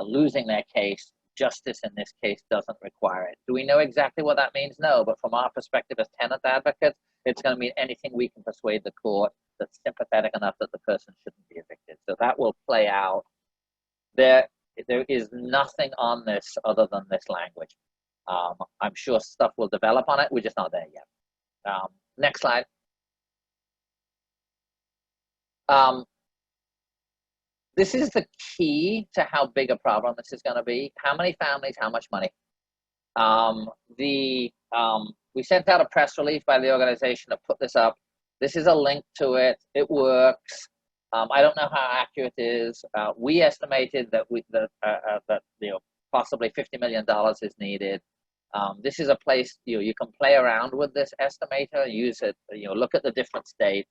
losing their case, justice in this case doesn't require it. Do we know exactly what that means? No, but from our perspective as tenant advocates, it's going to mean anything we can persuade the court that's sympathetic enough that the person shouldn't be evicted. So that will play out. There is nothing on this other than this language. I'm sure stuff will develop on it. We're just not there yet. Next slide. This is the key to how big a problem this is going to be. How many families, how much money? We sent out a press release by the organization to put this up. This is a link to it. It works. I don't know how accurate it is. We estimated that possibly $50 million is needed. This is a place you can play around with this estimator, use it, look at the different states.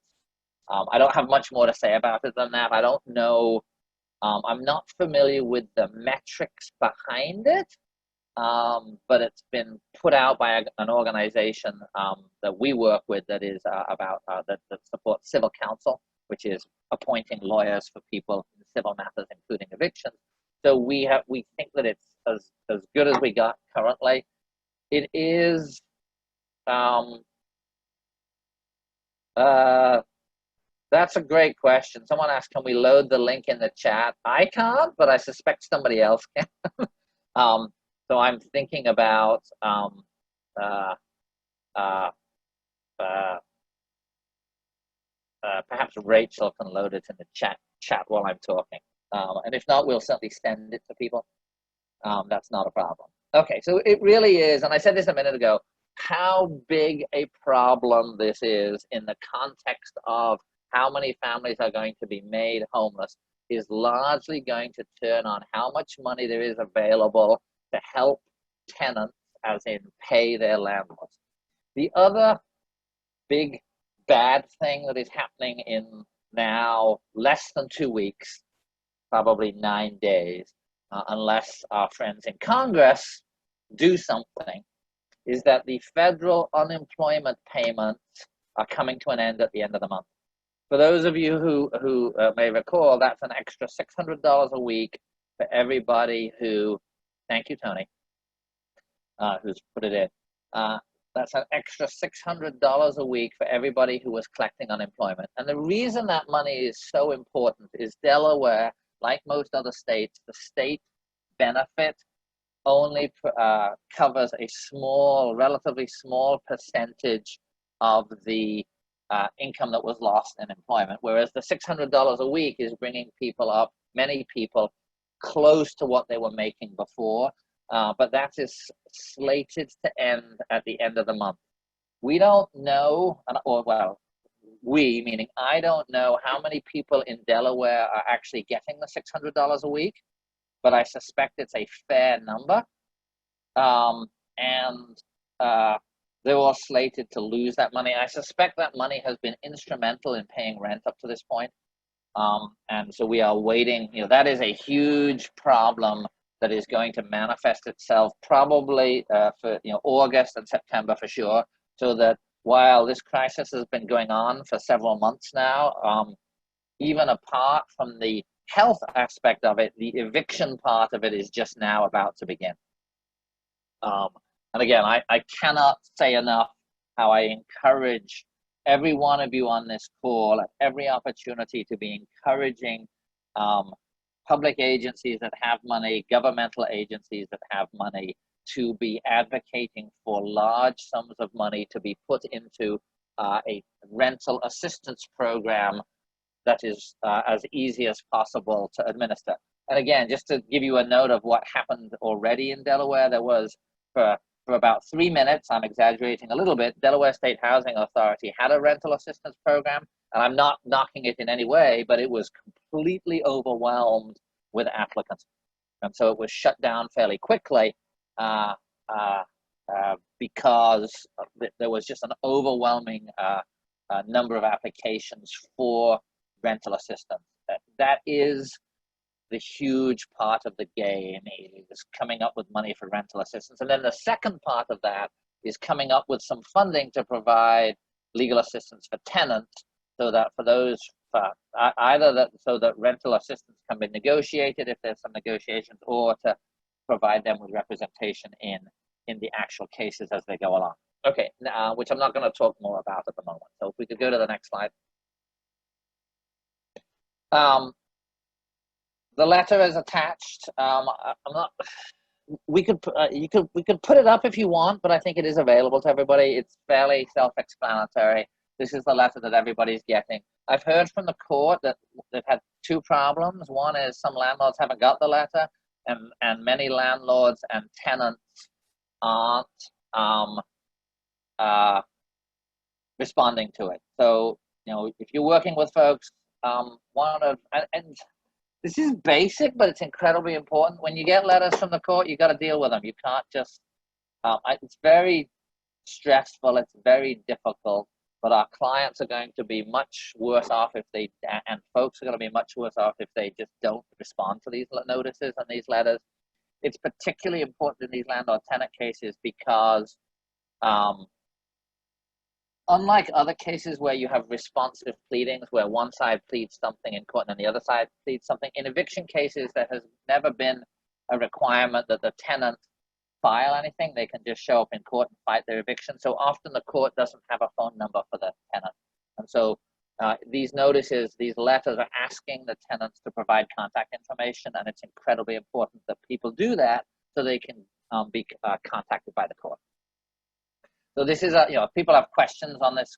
I don't have much more to say about it than that. I don't know. I'm not familiar with the metrics behind it, but it's been put out by an organization that we work with that is that supports civil counsel, which is appointing lawyers for people in civil matters, including evictions. So we think that it's as good as we got currently. It is. That's a great question. Someone asked, can we load the link in the chat? I can't, but I suspect somebody else can. So I'm thinking about perhaps Rachel can load it in the chat while I'm talking. And if not, we'll certainly send it to people. That's not a problem. Okay, so it really is, and I said this a minute ago, how big a problem this is in the context of how many families are going to be made homeless is largely going to turn on how much money there is available to help tenants, as in pay their landlords. The other big bad thing that is happening in now less than 2 weeks, probably 9 days, unless our friends in Congress do something, is that the federal unemployment payments are coming to an end at the end of the month. For those of you who may recall, that's an extra $600 a week for everybody who, thank you, Tony, who's put it in. That's an extra $600 a week for everybody who was collecting unemployment. And the reason that money is so important is Delaware, like most other states, the state benefit only covers a relatively small percentage of the income that was lost in employment, whereas the $600 a week is bringing many people, close to what they were making before, but that is slated to end at the end of the month. We don't know, meaning I don't know how many people in Delaware are actually getting the $600 a week, but I suspect it's a fair number. They're all slated to lose that money. I suspect that money has been instrumental in paying rent up to this point. And so we are waiting. That is a huge problem that is going to manifest itself probably for August and September for sure. So that while this crisis has been going on for several months now, even apart from the health aspect of it, the eviction part of it is just now about to begin. And again, I cannot say enough how I encourage every one of you on this call at every opportunity to be encouraging public agencies that have money, governmental agencies that have money, to be advocating for large sums of money to be put into a rental assistance program that is as easy as possible to administer. And again, just to give you a note of what happened already in Delaware, there was for about 3 minutes, I'm exaggerating a little bit, Delaware State Housing Authority had a rental assistance program, and I'm not knocking it in any way, but it was completely overwhelmed with applicants. And so it was shut down fairly quickly because there was just an overwhelming number of applications for rental assistance. That is the huge part of the game, is coming up with money for rental assistance. And then the second part of that is coming up with some funding to provide legal assistance for tenants, so that for those, so that rental assistance can be negotiated if there's some negotiations, or to provide them with representation in the actual cases as they go along. Okay, which I'm not going to talk more about at the moment. So if we could go to the next slide. The letter is attached. We could put it up if you want, but I think it is available to everybody. It's fairly self-explanatory. This is the letter that everybody's getting. I've heard from the court that they've had two problems. One is some landlords haven't got the letter, and many landlords and tenants aren't responding to it. So, if you're working with folks, This is basic, but it's incredibly important. When you get letters from the court, you got to deal with them. You can't just, it's very stressful, it's very difficult, but our clients are going to be much worse off if they, and folks are going to be much worse off if they just don't respond to these notices and these letters. It's particularly important in these landlord-tenant cases because unlike other cases where you have responsive pleadings, where one side pleads something in court and then the other side pleads something, in eviction cases, there has never been a requirement that the tenant file anything. They can just show up in court and fight their eviction. So often the court doesn't have a phone number for the tenant. And so these notices, these letters are asking the tenants to provide contact information, and it's incredibly important that people do that so they can be contacted by the court. So this is, if people have questions on this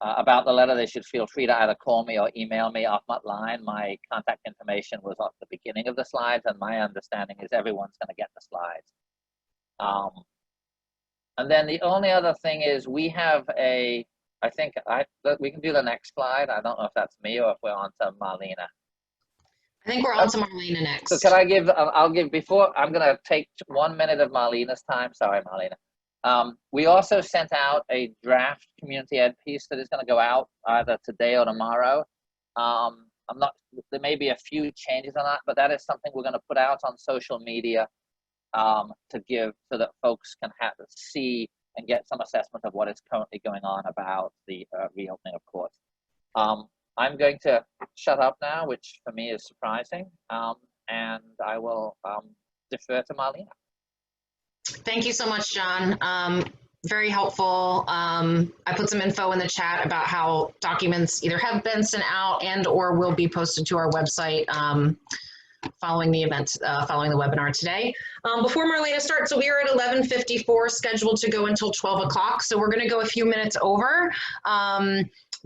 about the letter, they should feel free to either call me or email me off my line. My contact information was at the beginning of the slides, and my understanding is everyone's going to get the slides. And then the only other thing is we have we can do the next slide. I don't know if that's me or if we're on to Marlena.
I think we're on to Marlena next.
So can I give, I'm going to take 1 minute of Marlena's time. Sorry, Marlena. We also sent out a draft community ed piece that is going to go out either today or tomorrow. There may be a few changes on that, but that is something we're going to put out on social media to give so that folks can see and get some assessment of what is currently going on about the reopening of courts. I'm going to shut up now, which for me is surprising, and I will defer to Marlena.
Thank you so much, John. Very helpful. I put some info in the chat about how documents either have been sent out and or will be posted to our website following the event, following the webinar today. Before Marlena starts, so we are at 11:54, scheduled to go until 12 o'clock. So we're going to go a few minutes over.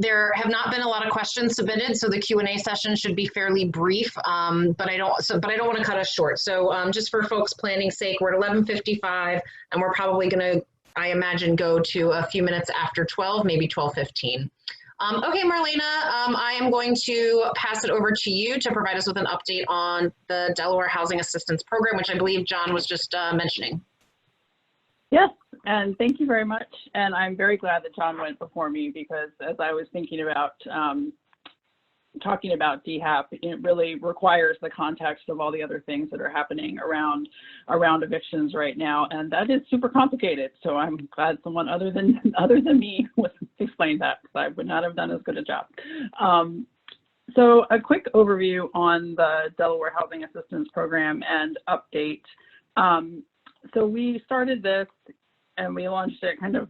There have not been a lot of questions submitted, so the Q&A session should be fairly brief, but I don't want to cut us short. So just for folks' planning sake, we're at 11:55, and we're probably going to, I imagine, go to a few minutes after 12, maybe 12:15. Okay, Marlena, I am going to pass it over to you to provide us with an update on the Delaware Housing Assistance Program, which I believe John was just mentioning.
Yes, and thank you very much. And I'm very glad that John went before me, because as I was thinking about talking about DHAP, it really requires the context of all the other things that are happening around evictions right now, and that is super complicated. So I'm glad someone other than me was explained that, because I would not have done as good a job. So a quick overview on the Delaware Housing Assistance Program and update. So we started this and we launched it kind of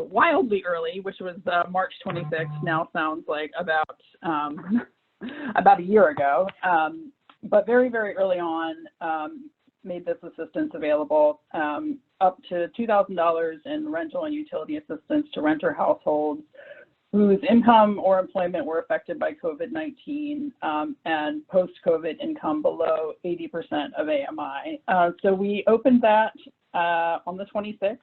wildly early, which was March 26th. Now sounds like about a year ago, but very, very early on made this assistance available, up to $2,000 in rental and utility assistance to renter households whose income or employment were affected by COVID-19 and post-COVID income below 80% of AMI. So we opened that on the 26th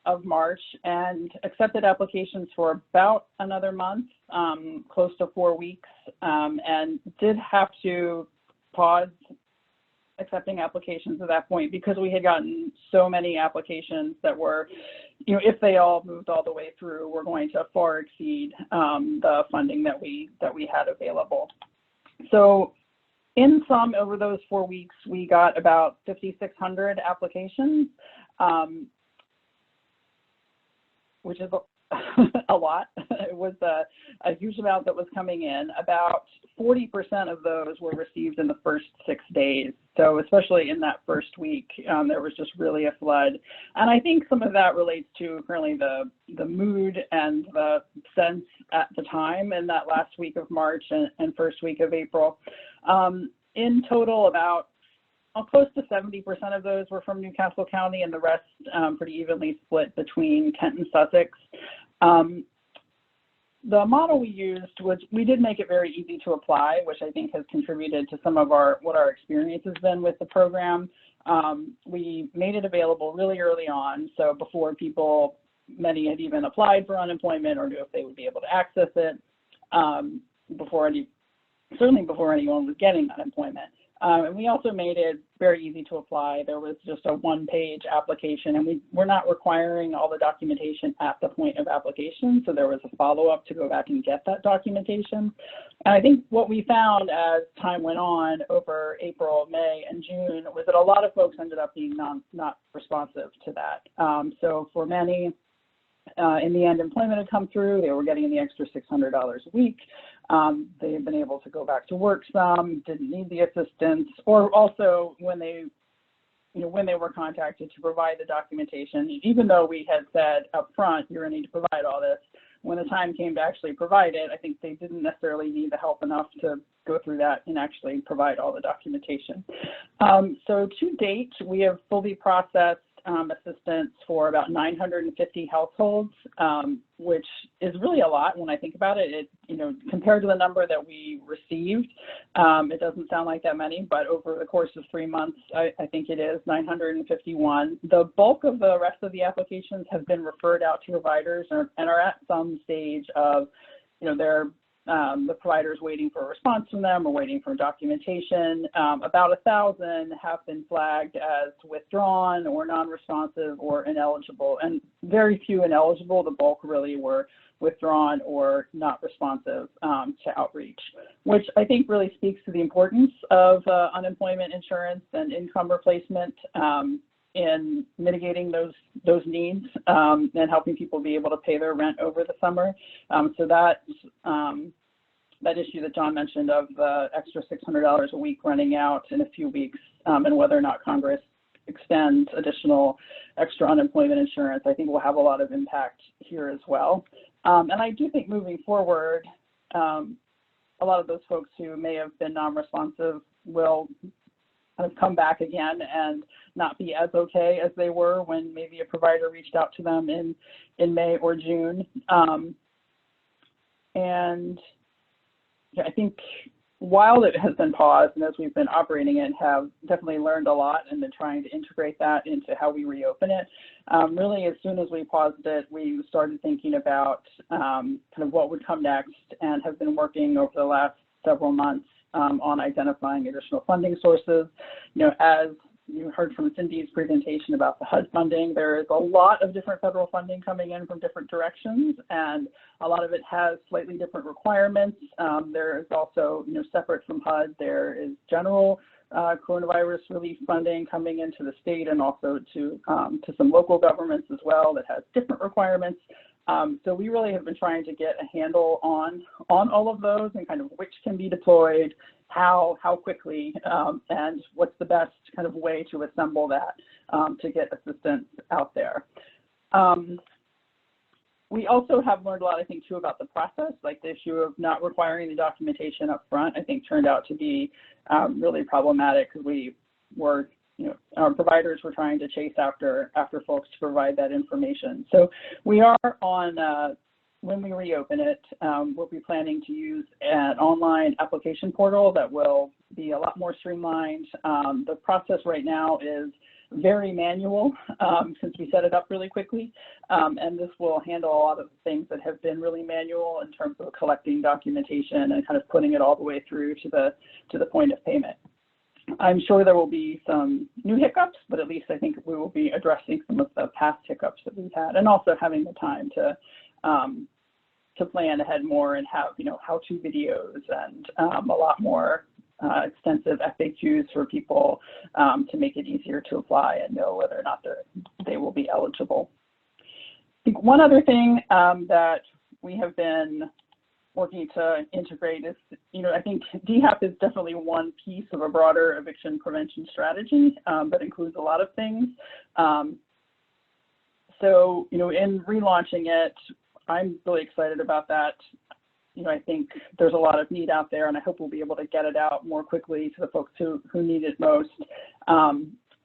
of March and accepted applications for about another month, close to 4 weeks, and did have to pause accepting applications at that point because we had gotten so many applications that were, if they all moved all the way through, were going to far exceed the funding that we had available. So in sum, over those 4 weeks, we got about 5,600 applications, which is a lot. It was a huge amount that was coming in. About 40% of those were received in the first 6 days. So especially in that first week, there was just really a flood. And I think some of that relates to currently the mood and the sense at the time in that last week of March and first week of April. In total, about close to 70% of those were from Newcastle County, and the rest pretty evenly split between Kent and Sussex. The model we used was, we did make it very easy to apply, which I think has contributed to some of what our experience has been with the program. We made it available really early on, so before many had even applied for unemployment or knew if they would be able to access it, before certainly before anyone was getting unemployment. And we also made it very easy to apply. There was just a one-page application, and we're not requiring all the documentation at the point of application. So there was a follow-up to go back and get that documentation. And I think what we found as time went on over April, May, and June was that a lot of folks ended up being not responsive to that. So for many, in the end, employment had come through. They were getting the extra $600 a week. They had been able to go back to work some, didn't need the assistance, or also when they were contacted to provide the documentation, even though we had said up front, you're going to need to provide all this, when the time came to actually provide it, I think they didn't necessarily need the help enough to go through that and actually provide all the documentation. So to date, we have fully processed assistance for about 950 households, which is really a lot when I think about it. Compared to the number that we received, it doesn't sound like that many, but over the course of 3 months, I think it is 951. The bulk of the rest of the applications have been referred out to providers and are at some stage of, the providers waiting for a response from them or waiting for documentation. About 1,000 have been flagged as withdrawn or non-responsive or ineligible, and very few ineligible. The bulk really were withdrawn or not responsive to outreach, which I think really speaks to the importance of unemployment insurance and income replacement in mitigating those needs and helping people be able to pay their rent over the summer. So that issue that John mentioned of the extra $600 a week running out in a few weeks, and whether or not Congress extends additional extra unemployment insurance, I think will have a lot of impact here as well. And I do think moving forward, a lot of those folks who may have been non-responsive will kind of come back again and not be as okay as they were when maybe a provider reached out to them in May or June. And I think while it has been paused and as we've been operating it, have definitely learned a lot and been trying to integrate that into how we reopen it. Really, as soon as we paused it, we started thinking about kind of what would come next, and have been working over the last several months on identifying additional funding sources. As you heard from Cindy's presentation about the HUD funding, there is a lot of different federal funding coming in from different directions, and a lot of it has slightly different requirements. There is also, separate from HUD, there is general coronavirus relief funding coming into the state and also to some local governments as well that has different requirements. So we really have been trying to get a handle on all of those and kind of which can be deployed, how quickly, and what's the best kind of way to assemble that to get assistance out there. We also have learned a lot, I think, too, about the process, like the issue of not requiring the documentation up front, I think turned out to be really problematic because we were, our providers were trying to chase after folks to provide that information. So we are on, when we reopen it, we'll be planning to use an online application portal that will be a lot more streamlined. The process right now is very manual since we set it up really quickly. And this will handle a lot of things that have been really manual in terms of collecting documentation and kind of putting it all the way through to the point of payment. I'm sure there will be some new hiccups, but at least I think we will be addressing some of the past hiccups that we've had, and also having the time to plan ahead more and have, how-to videos and a lot more extensive FAQs for people to make it easier to apply and know whether or not they will be eligible. I think one other thing that we have been working to integrate is, I think DHAP is definitely one piece of a broader eviction prevention strategy that includes a lot of things. So, in relaunching it, I'm really excited about that. I think there's a lot of need out there, and I hope we'll be able to get it out more quickly to the folks who need it most.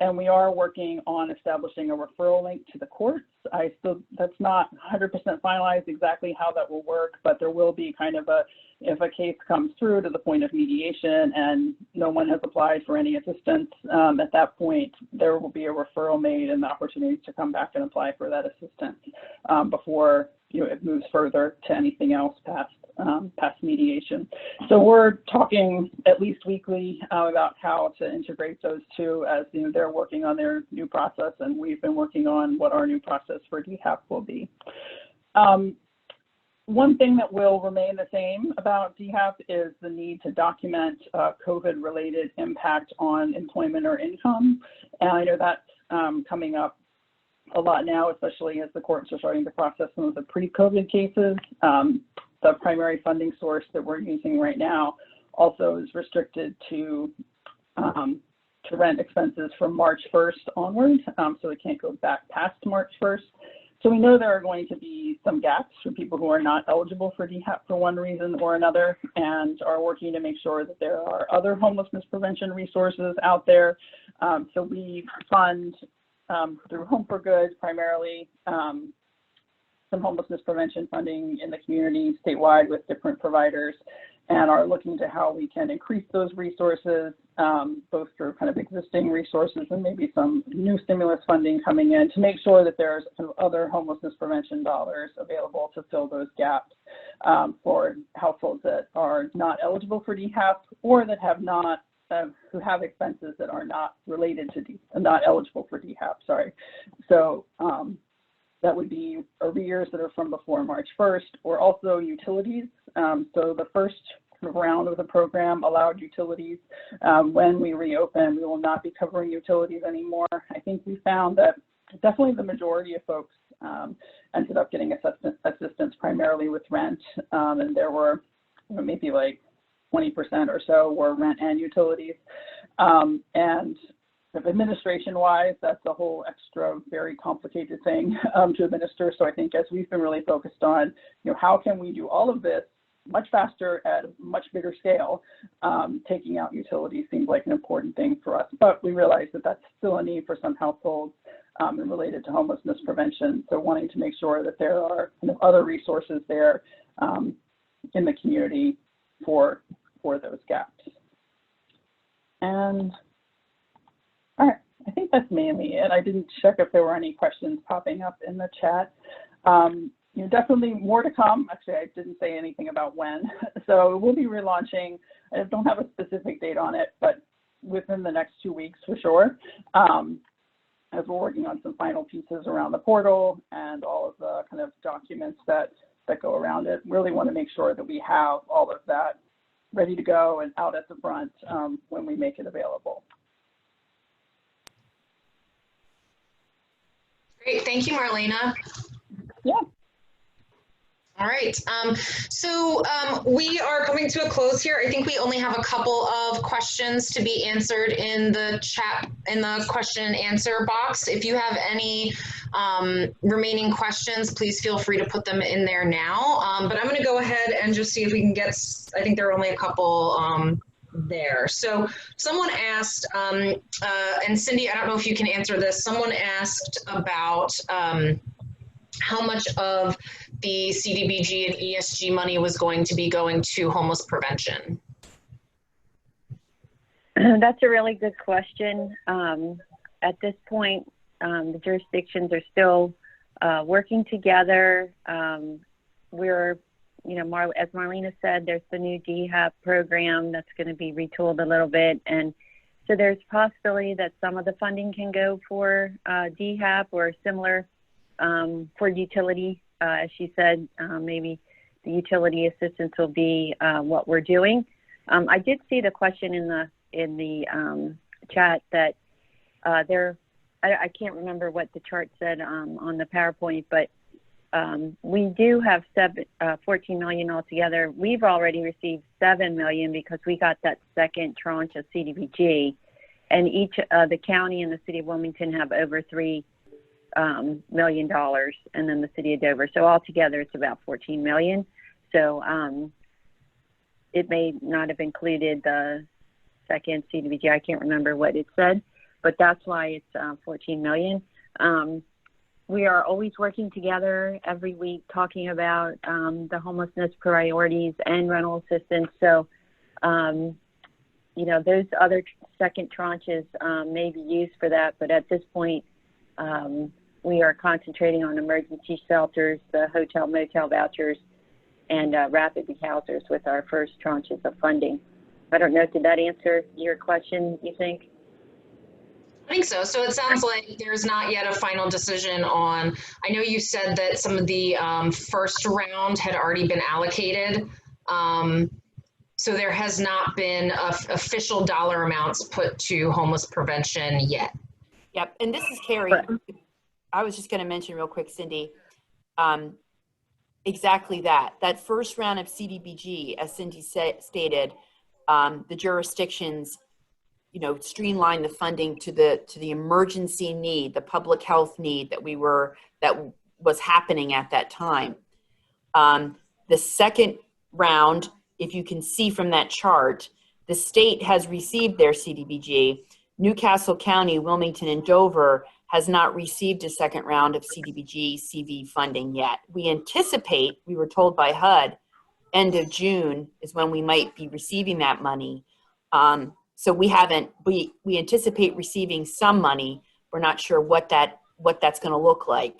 And we are working on establishing a referral link to the courts. That's not 100% finalized exactly how that will work, but there will be kind of if a case comes through to the point of mediation and no one has applied for any assistance, at that point, there will be a referral made and the opportunity to come back and apply for that assistance before it moves further to anything else past mediation. So we're talking at least weekly about how to integrate those two, as they're working on their new process, and we've been working on what our new process for DHAP will be. One thing that will remain the same about DHAP is the need to document COVID-related impact on employment or income. And I know that's coming up a lot now, especially as the courts are starting to process some of the pre-COVID cases. The primary funding source that we're using right now also is restricted to rent expenses from March 1st onward, so it can't go back past March 1st. So we know there are going to be some gaps for people who are not eligible for DHAP for one reason or another, and are working to make sure that there are other homelessness prevention resources out there. So we fund through Home for Good primarily some homelessness prevention funding in the community statewide with different providers, and are looking to how we can increase those resources, both through kind of existing resources and maybe some new stimulus funding coming in, to make sure that there's kind of other homelessness prevention dollars available to fill those gaps for households that are not eligible for DHAP, or that have not who have expenses that are not related to not eligible for DHAP. Sorry. So that would be arrears that are from before March 1st, or also utilities. So the first round of the program allowed utilities. When we reopen, we will not be covering utilities anymore. I think we found that definitely the majority of folks ended up getting assistance primarily with rent, and there were maybe like 20% or so were rent and utilities. And administration-wise, that's a whole extra, very complicated thing to administer. So I think as we've been really focused on, how can we do all of this much faster at a much bigger scale, taking out utilities seems like an important thing for us. But we realize that that's still a need for some households and related to homelessness prevention. So wanting to make sure that there are other resources there in the community for those gaps. And all right, I think that's mainly it. I didn't check if there were any questions popping up in the chat. Definitely more to come. Actually, I didn't say anything about when. So we'll be relaunching. I don't have a specific date on it, but within the next 2 weeks for sure, as we're working on some final pieces around the portal and all of the kind of documents that go around it. Really want to make sure that we have all of that ready to go and out at the front when we make it available.
Great, thank you, Marlena.
Yeah.
All right, so we are coming to a close here. I think we only have a couple of questions to be answered in the chat, in the question and answer box. If you have any remaining questions, please feel free to put them in there now. But I'm gonna go ahead and just see if we can get, I think there are only a couple there. So someone asked, and Cindy, I don't know if you can answer this, someone asked about how much of the CDBG and ESG money was going to be going to homeless prevention?
That's a really good question. At this point, the jurisdictions are still working together. We're, as Marlena said, there's the new DHAP program that's going to be retooled a little bit. And so there's a possibility that some of the funding can go for DHAP or similar for utility. As she said, maybe the utility assistance will be what we're doing. I did see the question in the chat that I can't remember what the chart said on the PowerPoint, but we do have 14 million altogether. We've already received 7 million because we got that second tranche of CDBG, and each the county and the city of Wilmington have over $3 million, and then the city of Dover. So altogether, it's about 14 million. So it may not have included the second CDBG. I can't remember what it said, but that's why it's 14 million. We are always working together every week talking about the homelessness priorities and rental assistance. So, those other second tranches may be used for that, but at this point, We are concentrating on emergency shelters, the hotel motel vouchers, and rapid rehousers with our first tranches of funding. I don't know, did that answer your question, you think?
I think so. So it sounds like there's not yet a final decision on, I know you said that some of the first round had already been allocated. So there has not been official dollar amounts put to homeless prevention yet.
Yep, and this is Carrie. I was just going to mention real quick, Cindy, exactly that. That first round of CDBG, as Cindy stated, the jurisdictions, you know, streamline the funding to the emergency need, the public health need that was happening at that time. The second round, if you can see from that chart, the state has received their CDBG. Newcastle County, Wilmington, and Dover has not received a second round of CDBG CV funding yet. We anticipate, we were told by HUD, end of June is when we might be receiving that money. So we anticipate receiving some money. We're not sure what that's going to look like.